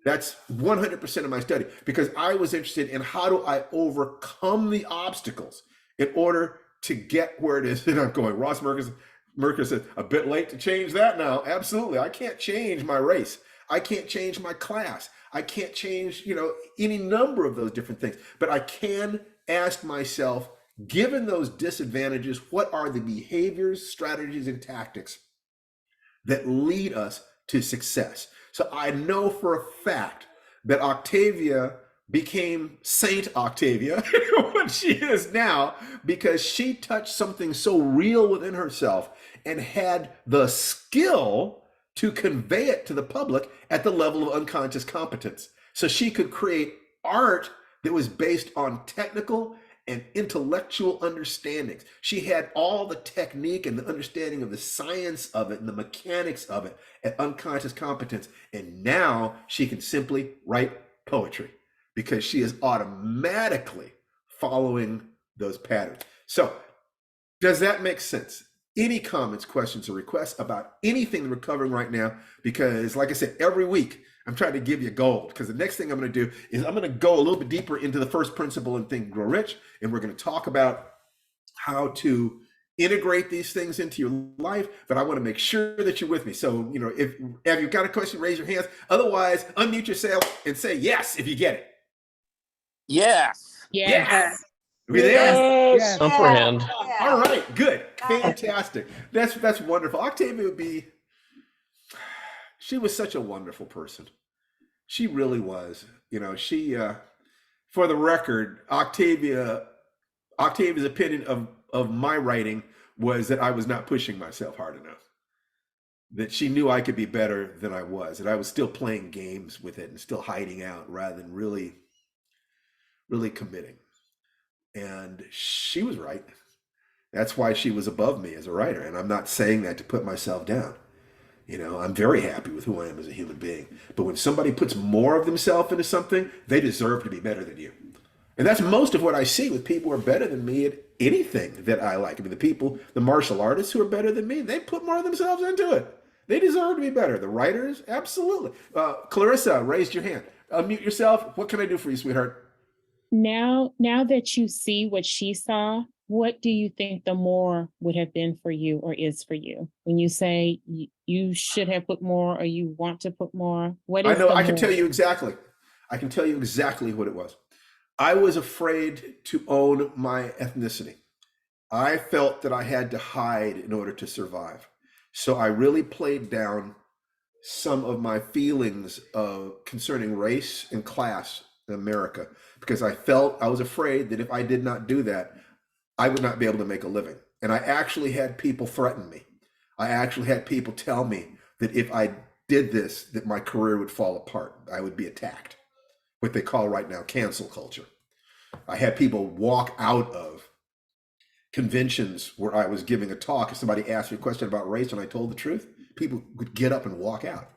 Speaker 1: That's 100% of my study, because I was interested in how do I overcome the obstacles in order to get where it is that I'm going. Ross Merker said, a bit late to change that now. Absolutely. I can't change my race. I can't change my class. I can't change, any number of those different things. But I can ask myself, given those disadvantages, what are the behaviors, strategies, and tactics that lead us to success. So I know for a fact that Octavia became Saint Octavia, what she is now, because she touched something so real within herself and had the skill to convey it to the public at the level of unconscious competence. So she could create art that was based on technical and intellectual understandings. She had all the technique and the understanding of the science of it and the mechanics of it at unconscious competence. And now she can simply write poetry because she is automatically following those patterns. So does that make sense? Any comments, questions, or requests about anything that we're covering right now? Because like I said, every week I'm trying to give you gold, because the next thing I'm going to do is I'm going to go a little bit deeper into the first principle in Think and Grow Rich, and we're going to talk about how to integrate these things into your life, but I want to make sure that you're with me. So, if you've got a question, raise your hands. Otherwise, unmute yourself and say yes if you get it.
Speaker 5: Yes.
Speaker 1: Yes. Are we there?
Speaker 2: Yes.
Speaker 6: Comprehend.
Speaker 1: All right, good. Fantastic. That's wonderful. Octavia she was such a wonderful person. She really was. She, for the record, Octavia's opinion of my writing was that I was not pushing myself hard enough. That she knew I could be better than I was, that I was still playing games with it and still hiding out rather than really, really committing. And she was right. That's why she was above me as a writer. And I'm not saying that to put myself down. I'm very happy with who I am as a human being. But when somebody puts more of themselves into something, they deserve to be better than you. And that's most of what I see with people who are better than me at anything that I like. I mean, the martial artists who are better than me, they put more of themselves into it. They deserve to be better. The writers, absolutely. Clarissa, raised your hand. Unmute yourself. What can I do for you, sweetheart?
Speaker 7: Now that you see what she saw, what do you think the more would have been for you or is for you? When you say you should have put more or you want to put more, what is
Speaker 1: I can tell you exactly. I can tell you exactly what it was. I was afraid to own my ethnicity. I felt that I had to hide in order to survive. So I really played down some of my feelings concerning race and class in America, because I was afraid that if I did not do that, I would not be able to make a living. And I actually had people threaten me. I actually had people tell me that if I did this, that my career would fall apart. I would be attacked. What they call right now cancel culture. I had people walk out of conventions where I was giving a talk. If somebody asked me a question about race and I told the truth, people would get up and walk out.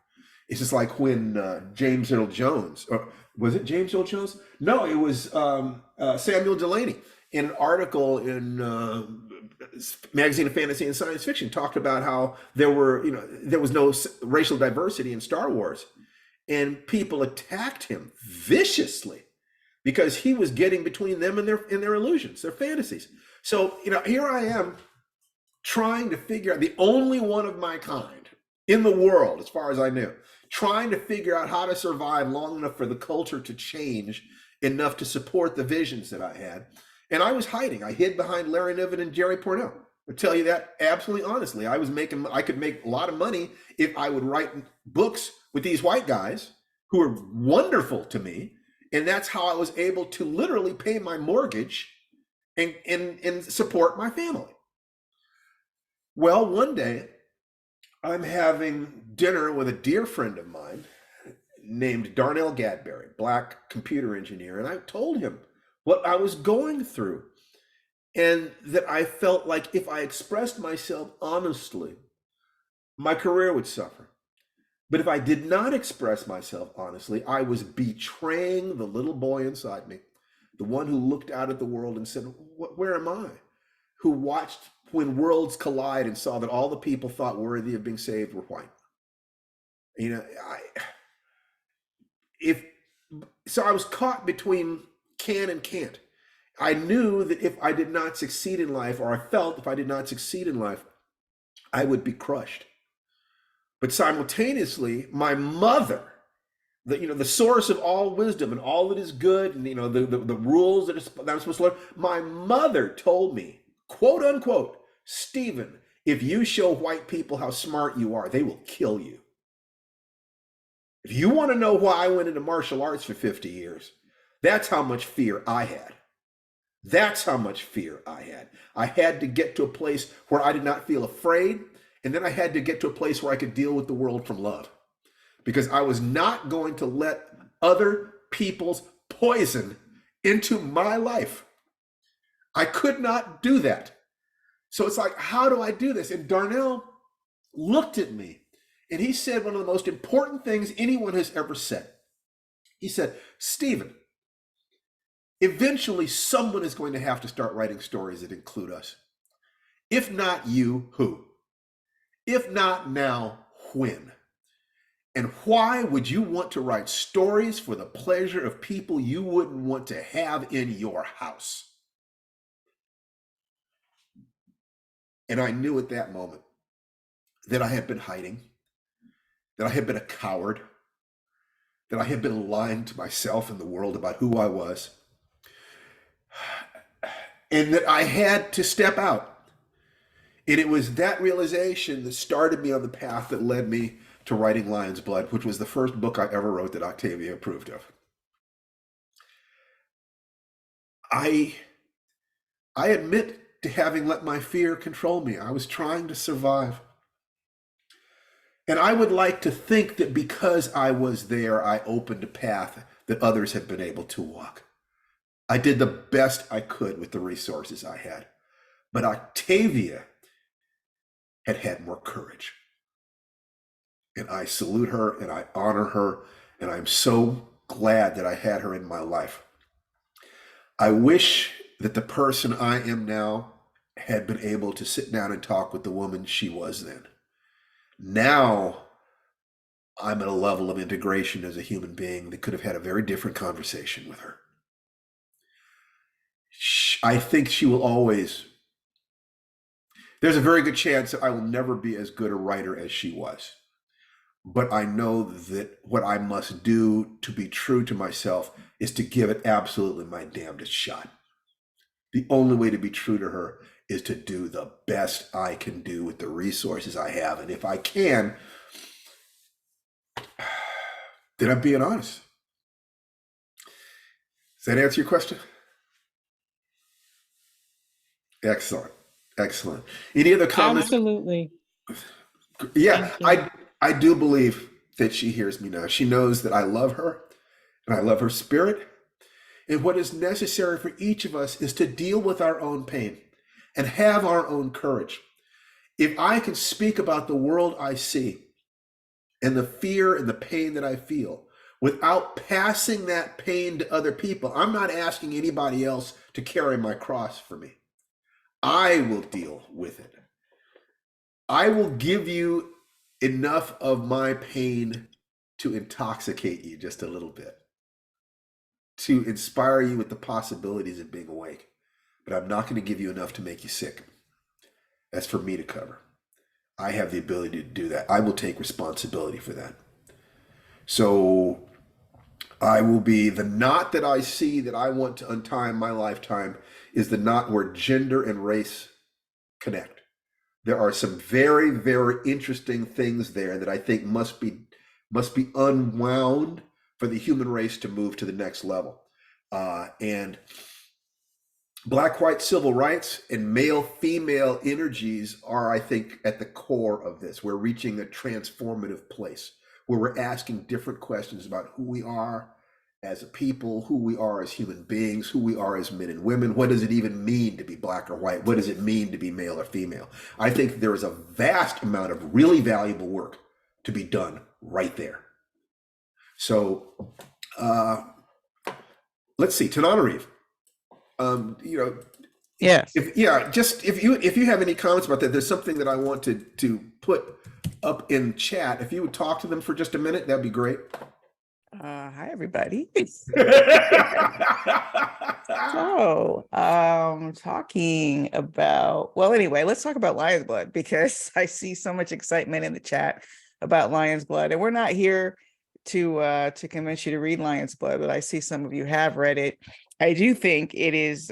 Speaker 1: It's just like when James Earl Jones, or was it James Earl Jones? No, it was Samuel Delany, in an article in Magazine of Fantasy and Science Fiction, talked about how there was no racial diversity in Star Wars, and people attacked him viciously because he was getting between them and their illusions, their fantasies. So here I am trying to figure out, the only one of my kind in the world, as far as I knew, trying to figure out how to survive long enough for the culture to change enough to support the visions that I had. And I was hiding. I hid behind Larry Niven and Jerry Pournelle. I tell you that absolutely honestly. I could make a lot of money if I would write books with these white guys who were wonderful to me. And that's how I was able to literally pay my mortgage and support my family. Well, one day I'm having dinner with a dear friend of mine named Darnell Gadberry, black computer engineer. And I told him what I was going through, and that I felt like if I expressed myself honestly, my career would suffer. But if I did not express myself honestly, I was betraying the little boy inside me, the one who looked out at the world and said, where am I? Who watched when worlds collide and saw that all the people thought worthy of being saved were white. So I was caught between can and can't. I knew that if I did not succeed in life, or I felt if I did not succeed in life, I would be crushed. But simultaneously, my mother, the source of all wisdom and all that is good, and the rules that I'm supposed to learn, my mother told me, quote unquote, Stephen, If you show white people how smart you are, they will kill you. If you want to know why I went into martial arts for 50 years, that's how much fear I had. That's how much fear I had. I had to get to a place where I did not feel afraid. And then I had to get to a place where I could deal with the world from love, because I was not going to let other people's poison into my life. I could not do that. So it's like, how do I do this? And Darnell looked at me and he said one of the most important things anyone has ever said. He said, Stephen, eventually someone is going to have to start writing stories that include us. If not you, who? If not now, when? And why would you want to write stories for the pleasure of people you wouldn't want to have in your house? And I knew at that moment that I had been hiding, that I had been a coward, that I had been lying to myself and the world about who I was, and that I had to step out. And it was that realization that started me on the path that led me to writing Lion's Blood, which was the first book I ever wrote that Octavia approved of. I admit to having let my fear control me. I was trying to survive. And I would like to think that because I was there, I opened a path that others have been able to walk. I did the best I could with the resources I had. But Octavia had more courage. And I salute her and I honor her. And I'm so glad that I had her in my life. I wish that the person I am now had been able to sit down and talk with the woman she was then. Now I'm at a level of integration as a human being that could have had a very different conversation with her. I think she will always, there's a very good chance that I will never be as good a writer as she was. But I know that what I must do to be true to myself is to give it absolutely my damnedest shot. The only way to be true to her is to do the best I can do with the resources I have. And if I can, then I'm being honest. Does that answer your question? Excellent. Excellent. Any other comments?
Speaker 7: Absolutely.
Speaker 1: Yeah, I do believe that she hears me now. She knows that I love her and I love her spirit. And what is necessary for each of us is to deal with our own pain and have our own courage. If I can speak about the world I see and the fear and the pain that I feel without passing that pain to other people, I'm not asking anybody else to carry my cross for me. I will deal with it. I will give you enough of my pain to intoxicate you just a little bit, to inspire you with the possibilities of being awake. But I'm not going to give you enough to make you sick. That's for me to cover. I have the ability to do that. I will take responsibility for that. So I will be, the knot that I see that I want to untie in my lifetime is the knot where gender and race connect. There are some very, very interesting things there that I think must be unwound for the human race to move to the next level. And Black-white civil rights and male-female energies are, I think, at the core of this. We're reaching a transformative place where we're asking different questions about who we are as a people, who we are as human beings, who we are as men and women. What does it even mean to be black or white? What does it mean to be male or female? I think there is a vast amount of really valuable work to be done right there. So let's see, Tananarive.
Speaker 2: Yes.
Speaker 1: If you have any comments about that, there's something that I want to put up in chat. If you would talk to them for just a minute, that'd be great.
Speaker 2: Hi, everybody. So, talking about, well, anyway, let's talk about Lion's Blood, because I see so much excitement in the chat about Lion's Blood, and we're not here to convince you to read Lion's Blood, but I see some of you have read it. I do think it is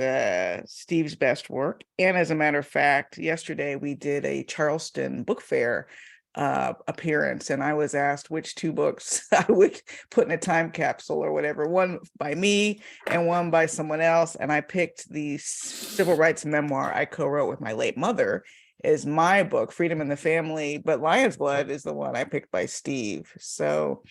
Speaker 2: Steve's best work. And as a matter of fact, yesterday we did a Charleston book fair appearance, and I was asked which 2 books I would put in a time capsule or whatever, one by me and one by someone else. And I picked the civil rights memoir I co-wrote with my late mother as my book, Freedom in the Family, but Lion's Blood is the one I picked by Steve. So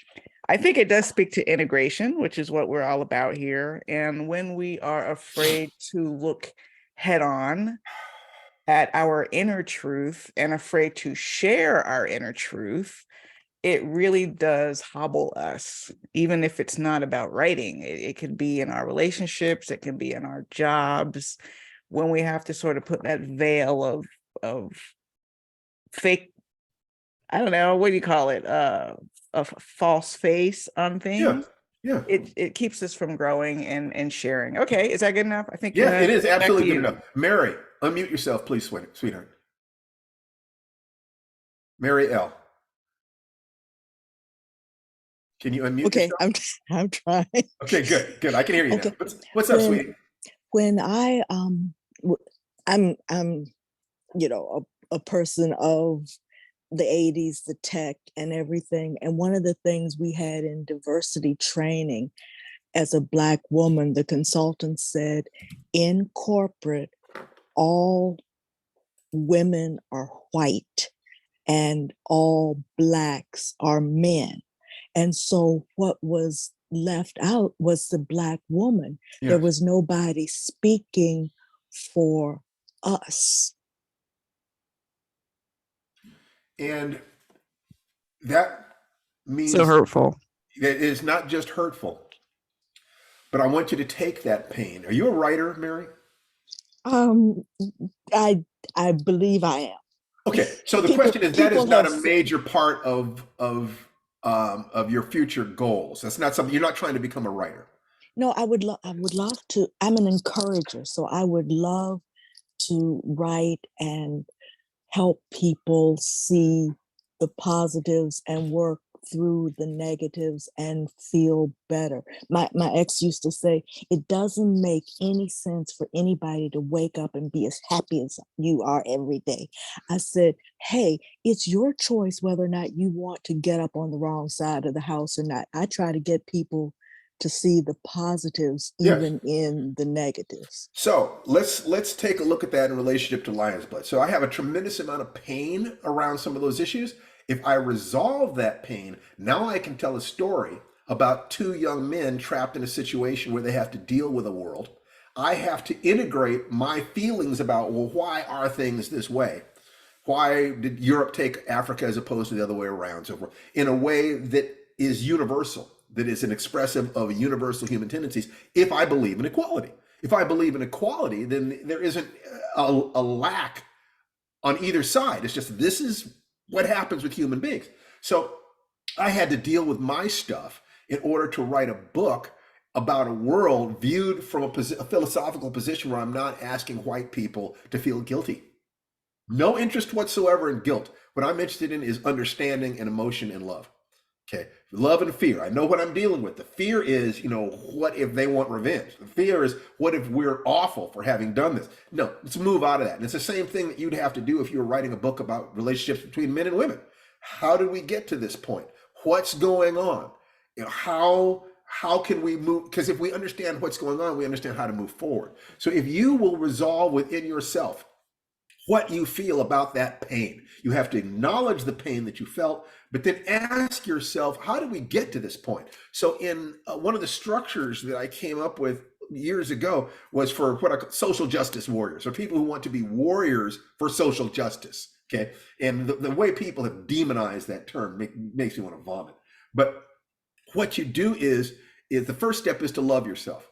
Speaker 2: I think it does speak to integration, which is what we're all about here. And when we are afraid to look head on at our inner truth and afraid to share our inner truth, it really does hobble us, even if it's not about writing. It can be in our relationships, it can be in our jobs, when we have to sort of put that veil of fake, I don't know, what do you call it? A false face on things.
Speaker 1: Yeah.
Speaker 2: It keeps us from growing and sharing. Okay, is that good enough? I think.
Speaker 1: Yeah, it is absolutely good enough. Mary, unmute yourself, please, sweetheart. Mary L. Can you unmute yourself?
Speaker 6: I'm trying.
Speaker 1: Okay, good. I can hear you now. What's up, sweetie?
Speaker 6: When I'm a person of the 80s, the tech and everything. And one of the things we had in diversity training as a Black woman, the consultant said, in corporate, all women are white and all Blacks are men. And so what was left out was the Black woman.
Speaker 1: Yes.
Speaker 6: There was nobody speaking for us.
Speaker 1: And that means
Speaker 2: So hurtful.
Speaker 1: It is not just hurtful, but I want you to take that pain. Are you a writer, Mary?
Speaker 6: I believe I am.
Speaker 1: Okay, so the question is, that is not a major part of your future goals. That's not something, you're not trying to become a writer.
Speaker 6: No, I would love to. I'm an encourager, so I would love to write and help people see the positives and work through the negatives and feel better. My ex used to say, it doesn't make any sense for anybody to wake up and be as happy as you are every day. I said, hey, it's your choice whether or not you want to get up on the wrong side of the house or not. I try to get people to see the positives even in the negatives.
Speaker 1: So let's take a look at that in relationship to Lion's Blood. So I have a tremendous amount of pain around some of those issues. If I resolve that pain, now I can tell a story about 2 young men trapped in a situation where they have to deal with a world. I have to integrate my feelings about, well, why are things this way? Why did Europe take Africa as opposed to the other way around? So in a way that is universal, that is an expressive of universal human tendencies, if I believe in equality. If I believe in equality, then there isn't a lack on either side. It's just, this is what happens with human beings. So I had to deal with my stuff in order to write a book about a world viewed from a philosophical position where I'm not asking white people to feel guilty. No interest whatsoever in guilt. What I'm interested in is understanding and emotion and love. Okay, love and fear. I know what I'm dealing with. The fear is, what if they want revenge? The fear is, what if we're awful for having done this? No, let's move out of that. And it's the same thing that you'd have to do if you were writing a book about relationships between men and women. How did we get to this point? What's going on? How can we move? Because if we understand what's going on, we understand how to move forward. So if you will resolve within yourself what you feel about that pain, you have to acknowledge the pain that you felt, but then ask yourself, how did we get to this point? So in one of the structures that I came up with years ago was for what I call social justice warriors, or people who want to be warriors for social justice. Okay, and the way people have demonized that term makes me want to vomit. But what you do is the first step is to love yourself.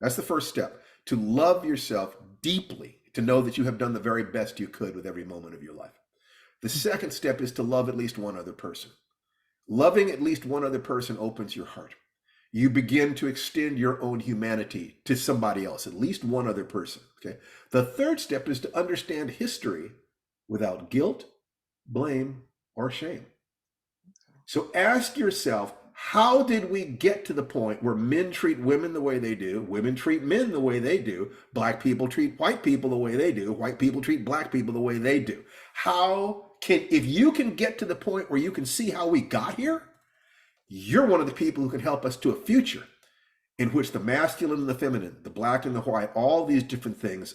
Speaker 1: That's the first step, to love yourself deeply, to know that you have done the very best you could with every moment of your life. The second step is to love at least one other person. Loving at least one other person opens your heart. You begin to extend your own humanity to somebody else, at least one other person. Okay. The third step is to understand history without guilt, blame, or shame. So ask yourself, How did we get to the point where men treat women the way they do, women treat men the way they do, black people treat white people the way they do, white people treat black people the way they do? If you can get to the point where you can see how we got here, you're one of the people who can help us to a future in which the masculine and the feminine, the black and the white, all these different things,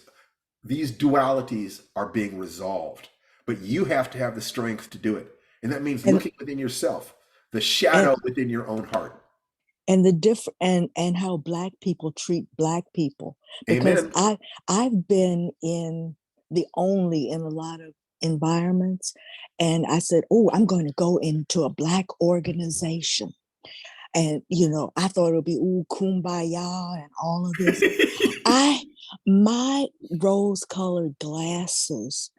Speaker 1: these dualities are being resolved. But you have to have the strength to do it. And that means looking within yourself, the shadow within your own heart.
Speaker 6: And the different and how black people treat black people. Because
Speaker 1: Amen.
Speaker 6: I've been in a lot of environments, and I said, oh, I'm going to go into a black organization. And I thought it would be kumbaya and all of this. My rose-colored glasses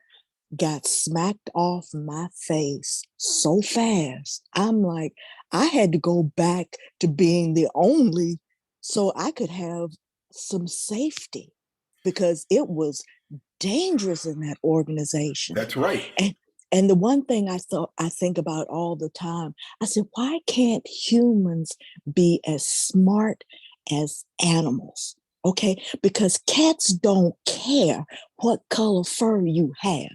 Speaker 6: got smacked off my face so fast. I'm like, I had to go back to being the only so I could have some safety, because it was dangerous in that organization.
Speaker 1: That's right.
Speaker 6: And the one thing I think about all the time, I said, why can't humans be as smart as animals? Okay, because cats don't care what color fur you have.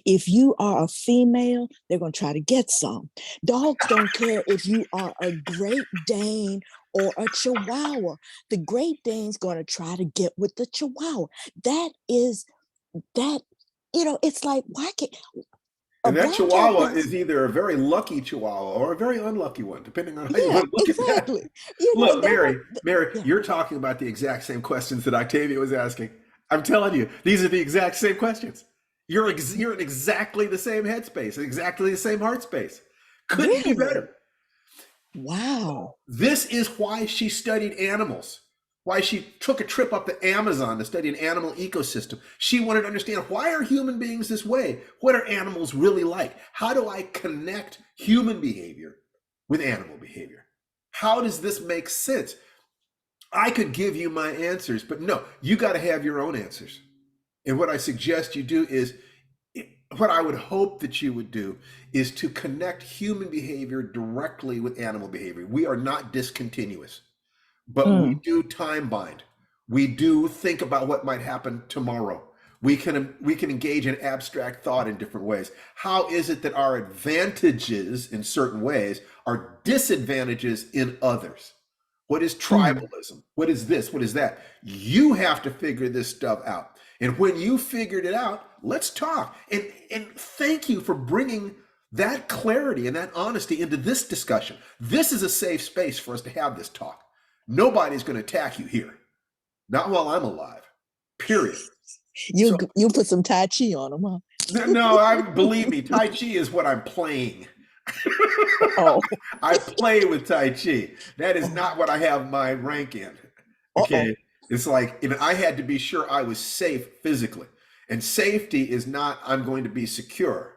Speaker 6: If you are a female, they're going to try to get some. Dogs don't care if you are a Great Dane or a Chihuahua. The Great Dane's going to try to get with the Chihuahua. It's like, why can't...
Speaker 1: And that Chihuahua is either a very lucky Chihuahua or a very unlucky one, depending on how you want to look at that. Look, Mary, you're talking about the exact same questions that Octavia was asking. I'm telling you, these are the exact same questions. You're in exactly the same headspace, exactly the same heart space. Couldn't be better.
Speaker 6: Wow.
Speaker 1: This is why she studied animals. Why she took a trip up to Amazon to study an animal ecosystem. She wanted to understand, why are human beings this way? What are animals really like? How do I connect human behavior with animal behavior? How does this make sense? I could give you my answers, but no, you got to have your own answers. And what I suggest you do is, what I would hope that you would do is to connect human behavior directly with animal behavior. We are not discontinuous. But we do time bind. We do think about what might happen tomorrow. We can engage in abstract thought in different ways. How is it that our advantages in certain ways are disadvantages in others? What is tribalism? What is this? What is that? You have to figure this stuff out. And when you figured it out, let's talk. And thank you for bringing that clarity and that honesty into this discussion. This is a safe space for us to have this talk. Nobody's going to attack you here. Not while I'm alive. Period.
Speaker 6: You put some Tai Chi on them, huh?
Speaker 1: No, believe me, Tai Chi is what I'm playing.
Speaker 6: Oh.
Speaker 1: I play with Tai Chi. That is not what I have my rank in. Okay. It's like, I had to be sure I was safe physically. And safety is not, I'm going to be secure.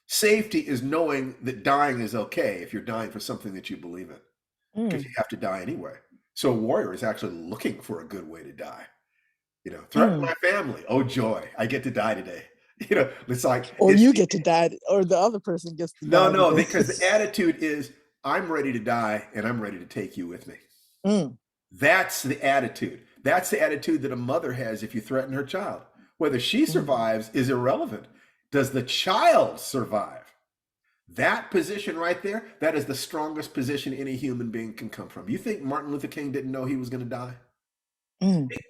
Speaker 1: Safety is knowing that dying is okay if you're dying for something that you believe in. Because you have to die anyway. So a warrior is actually looking for a good way to die. Threaten my family. Oh, joy. I get to die today. It's like...
Speaker 6: Or you get to die, or the other person gets to die.
Speaker 1: No, because the attitude is, I'm ready to die, and I'm ready to take you with me. That's the attitude. That's the attitude that a mother has if you threaten her child. Whether she survives is irrelevant. Does the child survive? That position right there, that is the strongest position any human being can come from. You think Martin Luther King didn't know he was going to die?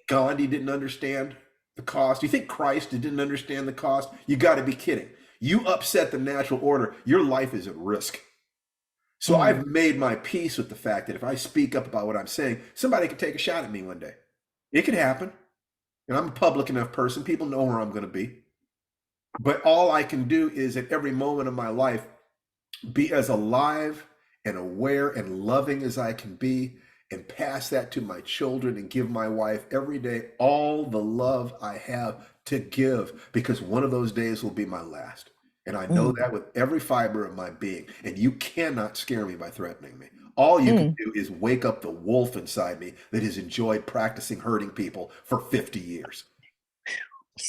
Speaker 1: Gandhi didn't understand the cost? You think Christ didn't understand the cost? You got to be kidding. You upset the natural order, your life is at risk. So I've made my peace with the fact that if I speak up about what I'm saying, somebody could take a shot at me one day. It could happen. And I'm a public enough person. People know where I'm going to be. But all I can do is, at every moment of my life, be as alive and aware and loving as I can be, and pass that to my children, and give my wife every day all the love I have to give, because one of those days will be my last. And I know that with every fiber of my being. And you cannot scare me by threatening me. All you can do is wake up the wolf inside me that has enjoyed practicing hurting people for 50 years.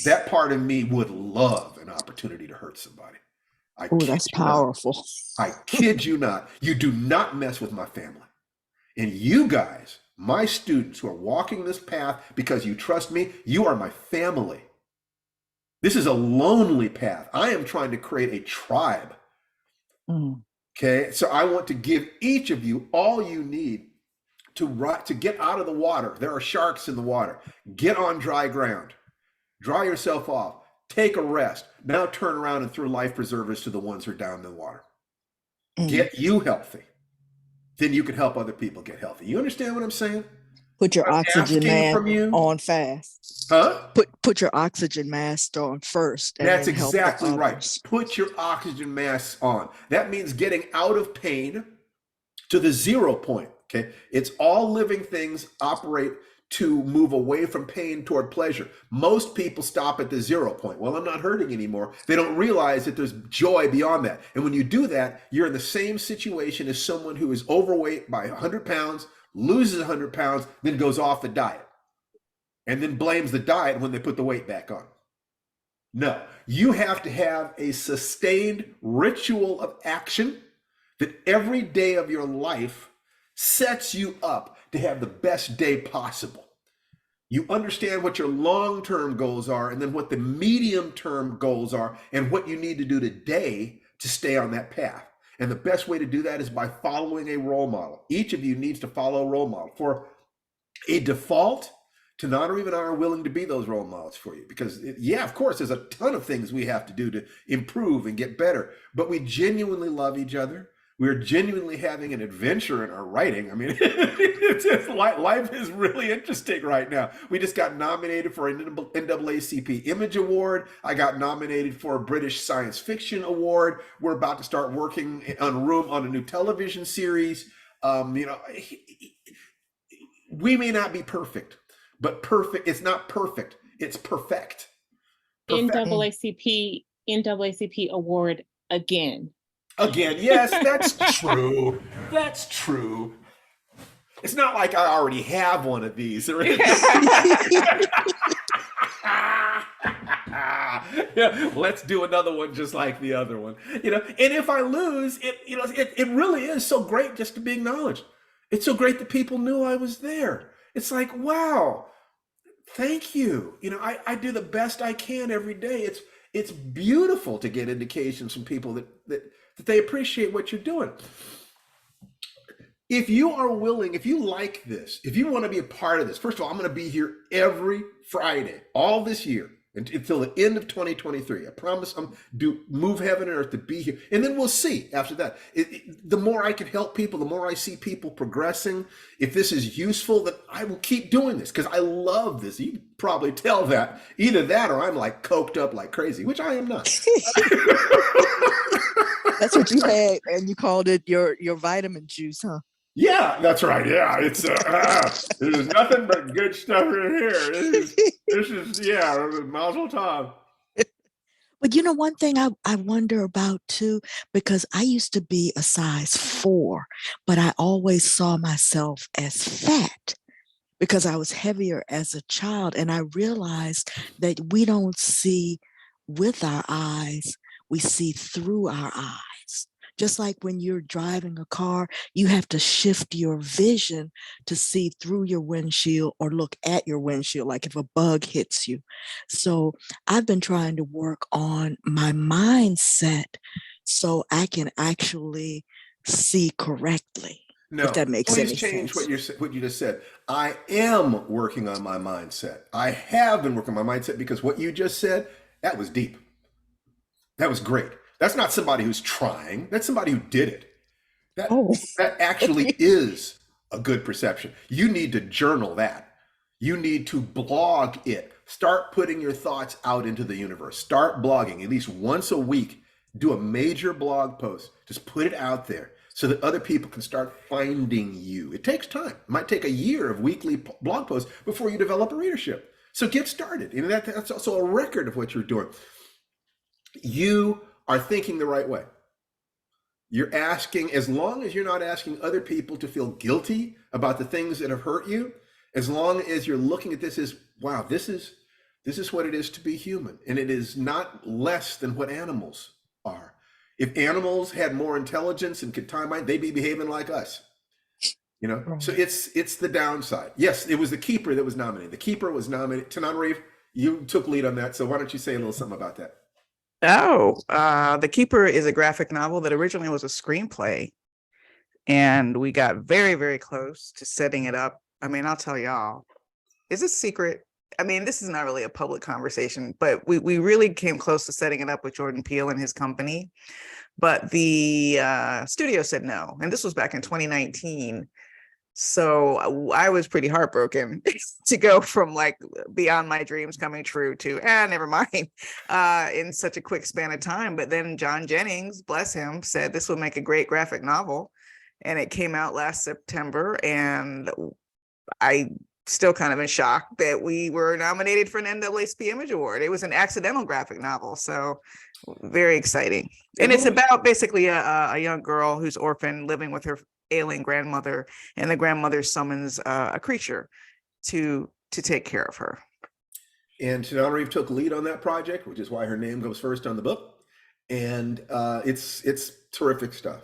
Speaker 1: That part of me would love an opportunity to hurt somebody.
Speaker 6: Oh, that's powerful.
Speaker 1: I kid you not. You do not mess with my family. And you guys, my students who are walking this path because you trust me, you are my family. This is a lonely path. I am trying to create a tribe. Okay, so I want to give each of you all you need to get out of the water. There are sharks in the water. Get on dry ground. Dry yourself off. Take a rest. Now turn around and throw life preservers to the ones who are down in the water. Get you healthy. Then you can help other people get healthy. You understand what I'm saying?
Speaker 6: Put your oxygen mask on fast.
Speaker 1: Huh?
Speaker 6: Put your oxygen mask on first. And
Speaker 1: that's
Speaker 6: then help
Speaker 1: exactly right. Put your oxygen masks on. That means getting out of pain to the 0 point. Okay. It's all living things operate to move away from pain toward pleasure. Most people stop at the 0 point. Well, I'm not hurting anymore. They don't realize that there's joy beyond that. And when you do that, you're in the same situation as someone who is overweight by 100 pounds, loses 100 pounds, then goes off the diet, and then blames the diet when they put the weight back on. No, you have to have a sustained ritual of action that every day of your life sets you up to have the best day possible. You understand what your long-term goals are and then what the medium-term goals are and what you need to do today to stay on that path. And the best way to do that is by following a role model. Each of you needs to follow a role model. For a default, Tanana or even I are willing to be those role models for you because, yeah, of course, there's a ton of things we have to do to improve and get better, but we genuinely love each other. We're genuinely having an adventure in our writing. I mean, life is really interesting right now. We just got nominated for an NAACP Image Award. I got nominated for a British Science Fiction Award. We're about to start working on a new television series. We may not be perfect, but perfect, it's not perfect, it's perfect.
Speaker 7: NAACP award again.
Speaker 1: Again, yes, that's true. That's true. It's not like I already have one of these. Yeah, let's do another one just like the other one. And if I lose, it really is so great just to be acknowledged. It's so great that people knew I was there. It's like, wow, thank you. I do the best I can every day. It's beautiful to get indications from people that they appreciate what you're doing. If you are willing, if you like this, if you want to be a part of this, first of all, I'm going to be here every Friday, all this year, until the end of 2023. I promise I'm move heaven and earth to be here. And then we'll see after that. The more I can help people, the more I see people progressing. If this is useful, then I will keep doing this because I love this. You can probably tell that. Either that or I'm like coked up like crazy, which I am not.
Speaker 6: That's what you had, and you called it your vitamin juice, huh?
Speaker 1: Yeah, that's right. Yeah, it's there's nothing but good stuff in here. This is Mazel Tov.
Speaker 6: But one thing I wonder about too, because I used to be a size 4, but I always saw myself as fat because I was heavier as a child, and I realized that we don't see with our eyes, we see through our eyes. Just like when you're driving a car, you have to shift your vision to see through your windshield or look at your windshield, like if a bug hits you. So I've been trying to work on my mindset so I can actually see correctly.
Speaker 1: No,
Speaker 6: if that makes any
Speaker 1: change
Speaker 6: sense.
Speaker 1: what you just said. I am working on my mindset. I have been working on my mindset because what you just said, that was deep. That was great. That's not somebody who's trying. That's somebody who did it. That actually is a good perception. You need to journal that. You need to blog it. Start putting your thoughts out into the universe. Start blogging at least once a week. Do a major blog post. Just put it out there so that other people can start finding you. It takes time. It might take a year of weekly blog posts before you develop a readership. So get started. That's also a record of what you're doing. You are thinking the right way. You're asking, as long as you're not asking other people to feel guilty about the things that have hurt you, as long as you're looking at this as, wow, this is what it is to be human. And it is not less than what animals are. If animals had more intelligence and could time mind, they'd be behaving like us. You know, so it's the downside. Yes, it was the keeper that was nominated. The keeper was nominated. Tananarive, you took lead on that. So why don't you say a little something about that?
Speaker 2: The Keeper is a graphic novel that originally was a screenplay. And we got very, very close to setting it up. I mean, I'll tell y'all, it's a secret. I mean, this is not really a public conversation, but we really came close to setting it up with Jordan Peele and his company. But the studio said no. And this was back in 2019. So I was pretty heartbroken to go from like beyond my dreams coming true to, never mind, in such a quick span of time. But then John Jennings, bless him, said this would make a great graphic novel. And it came out last September. And I still kind of in shock that we were nominated for an NAACP Image Award. It was an accidental graphic novel. So very exciting. And it's about basically a young girl who's orphaned living with her ailing grandmother, and the grandmother summons a creature to take care of her.
Speaker 1: And Tananarive took lead on that project, which is why her name goes first on the book. And it's terrific stuff.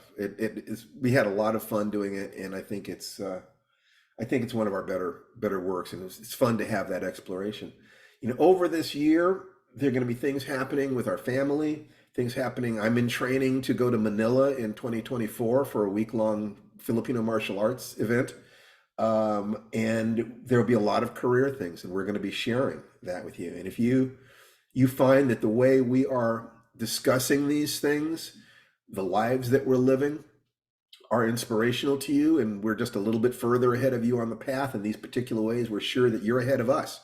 Speaker 1: We had a lot of fun doing it, and I think it's one of our better works, and it's fun to have that exploration. You know, over this year, there are going to be things happening with our family. Things happening. I'm in training to go to Manila in 2024 for a week-long Filipino martial arts event. And there'll be a lot of career things, and we're going to be sharing that with you. And if you find that the way we are discussing these things, the lives that we're living, are inspirational to you, and we're just a little bit further ahead of you on the path in these particular ways, we're sure that you're ahead of us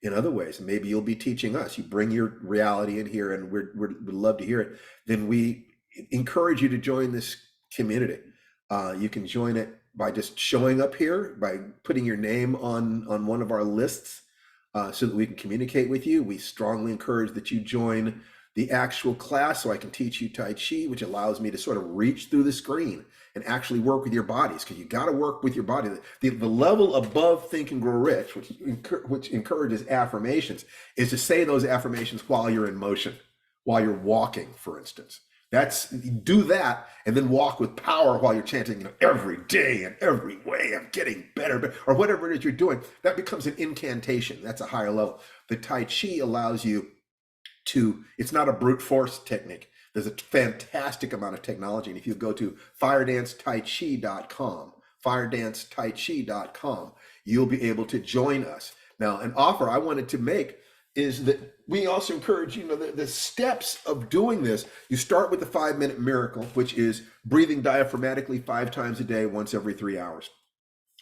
Speaker 1: in other ways. And maybe you'll be teaching us. You bring your reality in here, and we'd love to hear it. Then we encourage you to join this community. You can join it by just showing up here, by putting your name on one of our lists, so that we can communicate with you. We strongly encourage that you join the actual class so I can teach you Tai Chi, which allows me to sort of reach through the screen and actually work with your bodies, because you got to work with your body. The level above Think and Grow Rich, which encourages affirmations, is to say those affirmations while you're in motion, while you're walking, for instance. Do that, and then walk with power while you're chanting, you know, every day and every way I'm getting better, or whatever it is you're doing. That becomes an incantation. That's a higher level. The Tai Chi allows you it's not a brute force technique. There's a fantastic amount of technology. And if you go to firedancetaichi.com, you'll be able to join us. Now, an offer I wanted to make is that we also encourage, you know, the steps of doing this. You start with the 5-minute miracle, which is breathing diaphragmatically 5 times a day, once every 3 hours.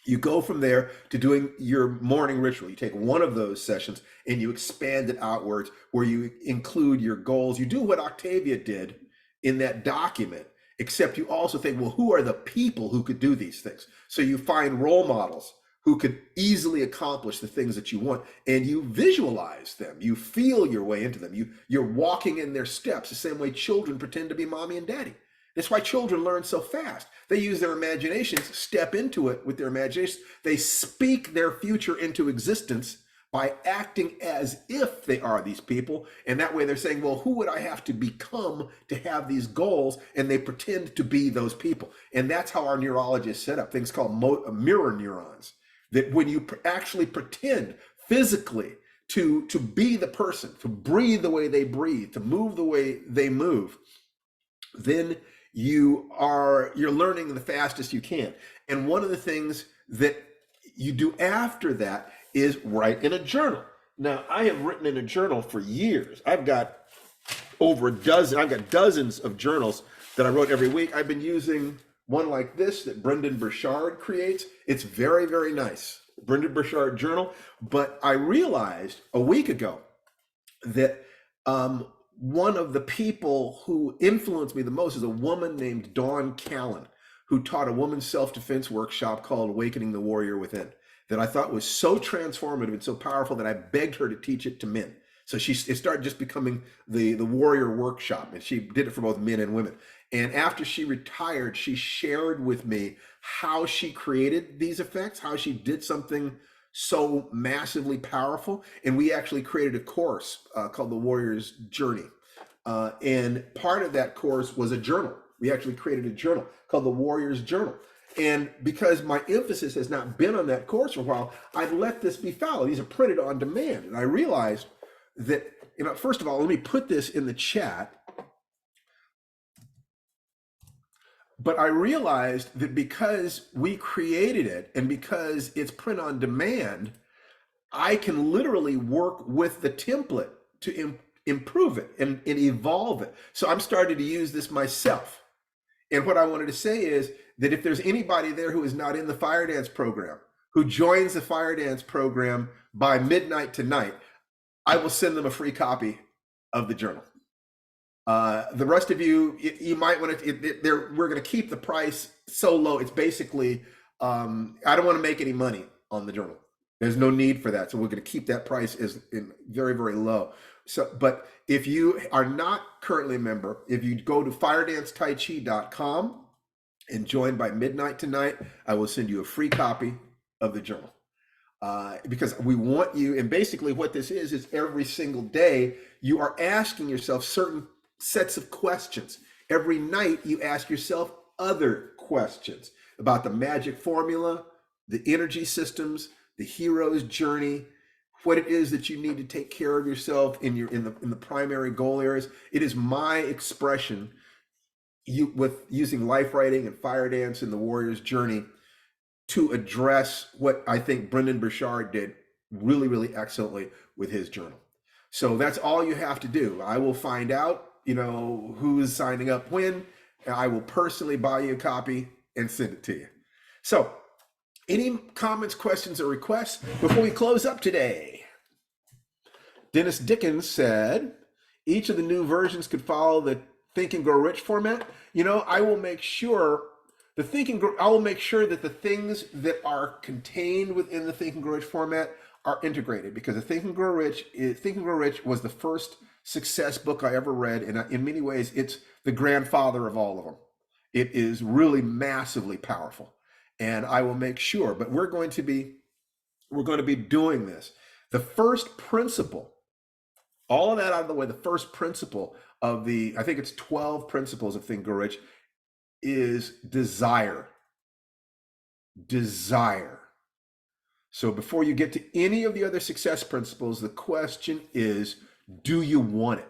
Speaker 1: You go from there to doing your morning ritual. You take one of those sessions and you expand it outwards, where you include your goals. You do what Octavia did in that document, except you also think, well, who are the people who could do these things? So you find role models who could easily accomplish the things that you want, and you visualize them. You feel your way into them. You're walking in their steps, the same way children pretend to be mommy and daddy. That's why children learn so fast. They use their imaginations, step into it with their imagination. They speak their future into existence by acting as if they are these people. And that way they're saying, well, who would I have to become to have these goals? And they pretend to be those people. And that's how our neurology is set up. Things called mirror neurons. That when you actually pretend physically to be the person, to breathe the way they breathe, to move the way they move, then you're learning the fastest you can. And one of the things that you do after that is write in a journal. Now, I have written in a journal for years. I've got dozens of journals that I wrote every week. I've been using one like this that Brendan Burchard creates. It's very, very nice. Brendan Burchard journal. But I realized a week ago that one of the people who influenced me the most is a woman named Dawn Callan, who taught a woman's self-defense workshop called Awakening the Warrior Within, that I thought was so transformative and so powerful that I begged her to teach it to men. So it started just becoming the warrior workshop, and she did it for both men and women. And after she retired, she shared with me how she created these effects, how she did something so massively powerful. And we actually created a course called The Warrior's Journey. And part of that course was a journal. We actually created a journal called the Warrior's Journal. And because my emphasis has not been on that course for a while, I'd let this be fallow. These are printed on demand. And I realized that, first of all, let me put this in the chat. But I realized that because we created it and because it's print on demand, I can literally work with the template to improve it and evolve it. So I'm starting to use this myself. And what I wanted to say is that if there's anybody there who is not in the Firedance program, who joins the Firedance program by midnight tonight, I will send them a free copy of the journal. The rest of you, you might want to, we're going to keep the price so low. It's basically, I don't want to make any money on the journal. There's no need for that. So we're going to keep that price very, very low. So, but if you are not currently a member, if you go to firedancetaichi.com and join by midnight tonight, I will send you a free copy of the journal. Because we want you, and basically what this is every single day, you are asking yourself certain sets of questions. Every night you ask yourself other questions about the magic formula, the energy systems, the hero's journey, what it is that you need to take care of yourself in the primary goal areas. It is my expression with using life writing and Firedance and the Warrior's Journey to address what I think Brendan Burchard did really, really excellently with his journal. So that's all you have to do. I will find out, who's signing up when, and I will personally buy you a copy and send it to you. So any comments, questions, or requests before we close up today? Dennis Dickens said, each of the new versions could follow the Think and Grow Rich format. I will make sure I will make sure that the things that are contained within the Think and Grow Rich format are integrated, because the Think and Grow Rich was the first success book I ever read, and in many ways it's the grandfather of all of them. It is really massively powerful, and I will make sure. But we're going to be doing this. The first principle, all of that out of the way, the first principle of I think it's 12 principles of Think and Grow Rich is desire. Desire. So before you get to any of the other success principles, the question is, do you want it?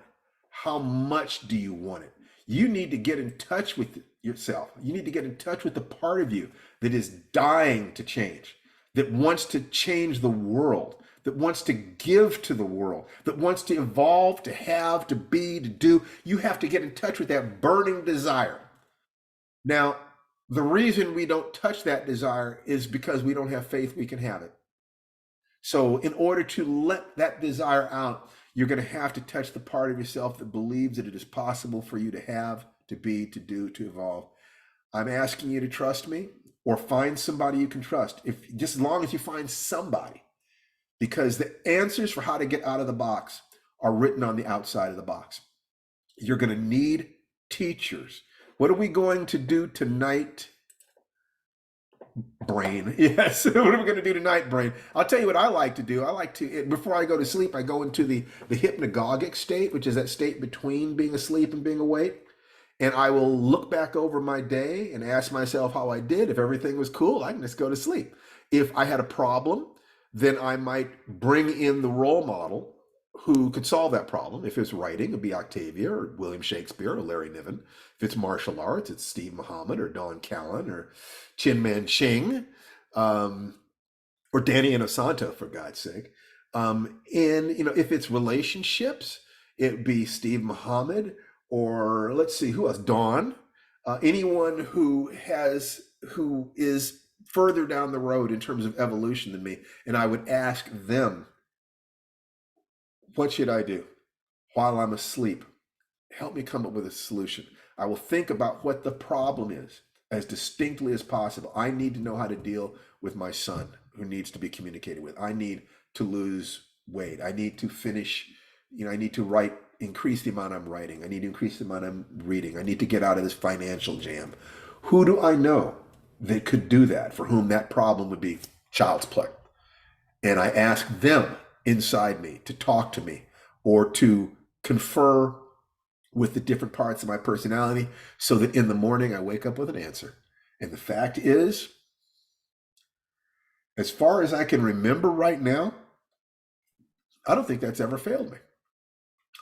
Speaker 1: How much do you want it? You need to get in touch with yourself. You need to get in touch with the part of you that is dying to change, that wants to change the world, that wants to give to the world, that wants to evolve, to have, to be, to do. You have to get in touch with that burning desire. Now, the reason we don't touch that desire is because we don't have faith we can have it. So in order to let that desire out, you're going to have to touch the part of yourself that believes that it is possible for you to have, to be, to do, to evolve. I'm asking you to trust me, or find somebody you can trust, just as long as you find somebody, because the answers for how to get out of the box are written on the outside of the box. You're going to need teachers. What are we going to do tonight, brain? Yes, what are we going to do tonight, brain? I'll tell you what I like to do. I like to, before I go to sleep, I go into the hypnagogic state, which is that state between being asleep and being awake. And I will look back over my day and ask myself how I did. If everything was cool, I can just go to sleep. If I had a problem, then I might bring in the role model who could solve that problem. If it's writing, it'd be Octavia or William Shakespeare or Larry Niven. If it's martial arts, it's Steve Muhammad or Don Callan or Chin Man Ching, or Danny Inosanto, for God's sake. And if it's relationships, it'd be Steve Muhammad, or let's see, who else? Dawn. Anyone who is further down the road in terms of evolution than me, and I would ask them, what should I do while I'm asleep? Help me come up with a solution. I will think about what the problem is as distinctly as possible. I need to know how to deal with my son who needs to be communicated with. I need to lose weight. I need to finish, I need to write, increase the amount I'm writing. I need to increase the amount I'm reading. I need to get out of this financial jam. Who do I know that could do that, for whom that problem would be child's play? And I ask them inside me to talk to me, or to confer with the different parts of my personality so that in the morning I wake up with an answer. And the fact is, as far as I can remember right now, I don't think that's ever failed me.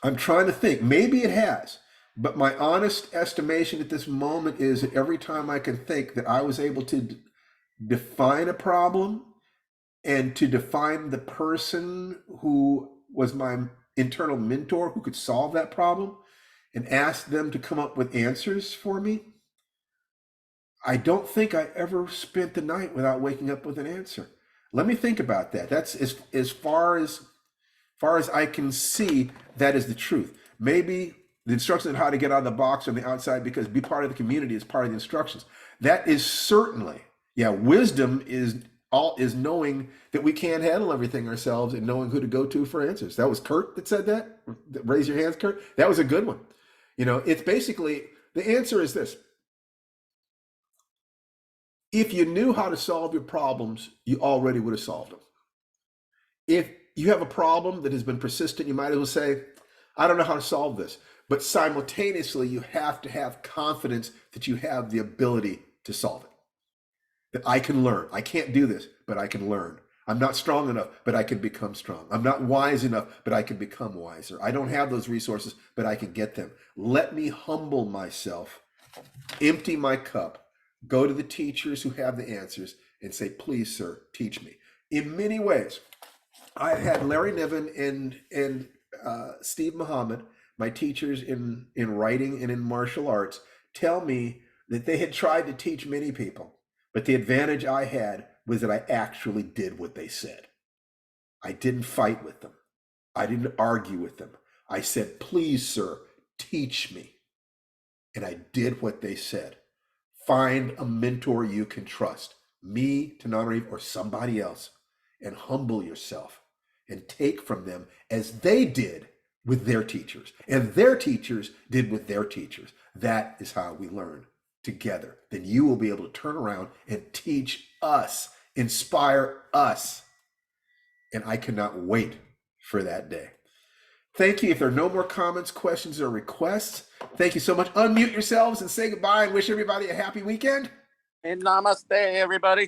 Speaker 1: I'm trying to think. Maybe it has. But my honest estimation at this moment is that every time I can think that I was able to define a problem and to define the person who was my internal mentor who could solve that problem and ask them to come up with answers for me, I don't think I ever spent the night without waking up with an answer. Let me think about that. That's as far as I can see, that is the truth. Maybe the instructions on how to get out of the box on the outside, because be part of the community is part of the instructions. That is certainly, wisdom is knowing that we can't handle everything ourselves and knowing who to go to for answers. That was Kurt that said that. Raise your hands, Kurt. That was a good one. It's basically, the answer is this. If you knew how to solve your problems, you already would have solved them. If you have a problem that has been persistent, you might as well say, I don't know how to solve this. But simultaneously, you have to have confidence that you have the ability to solve it. That I can learn. I can't do this, but I can learn. I'm not strong enough, but I can become strong. I'm not wise enough, but I can become wiser. I don't have those resources, but I can get them. Let me humble myself, empty my cup, go to the teachers who have the answers and say, please, sir, teach me. In many ways, I had Larry Niven and Steve Muhammad, my teachers in writing and in martial arts, tell me that they had tried to teach many people, but the advantage I had was that I actually did what they said. I didn't fight with them. I didn't argue with them. I said, please, sir, teach me. And I did what they said. Find a mentor you can trust, me, Tananarive, or somebody else, and humble yourself and take from them as they did with their teachers, and their teachers did with their teachers. That is how we learn together. Then you will be able to turn around and teach us, inspire us. And I cannot wait for that day. Thank you. If there are no more comments, questions, or requests, thank you so much. Unmute yourselves and say goodbye and wish everybody a happy weekend.
Speaker 5: And namaste, everybody.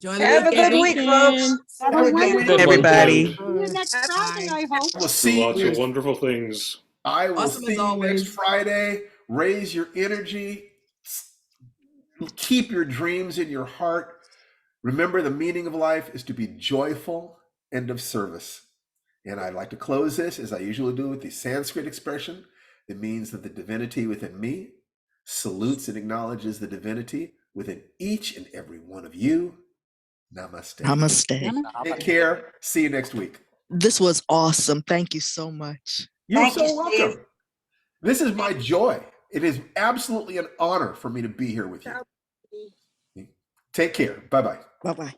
Speaker 2: Have a good week, folks.
Speaker 7: Have
Speaker 2: Have
Speaker 7: a
Speaker 2: a good week,
Speaker 7: wonderful
Speaker 2: everybody.
Speaker 7: weekend. See you next Friday, I hope.
Speaker 1: We'll see
Speaker 8: Lots of
Speaker 1: you.
Speaker 8: wonderful things.
Speaker 1: I will
Speaker 4: Awesome
Speaker 1: see
Speaker 4: as
Speaker 1: you
Speaker 4: always.
Speaker 1: next Friday. Raise your energy. Keep your dreams in your heart. Remember, the meaning of life is to be joyful and of service. And I'd like to close this, as I usually do, with the Sanskrit expression that means that the divinity within me salutes and acknowledges the divinity within each and every one of you. Namaste.
Speaker 6: Namaste.
Speaker 1: Take care. See you next week.
Speaker 6: This was awesome. Thank you so much.
Speaker 1: You're so welcome. This is my joy. It is absolutely an honor for me to be here with you. Take care. Bye-bye.
Speaker 6: Bye-bye.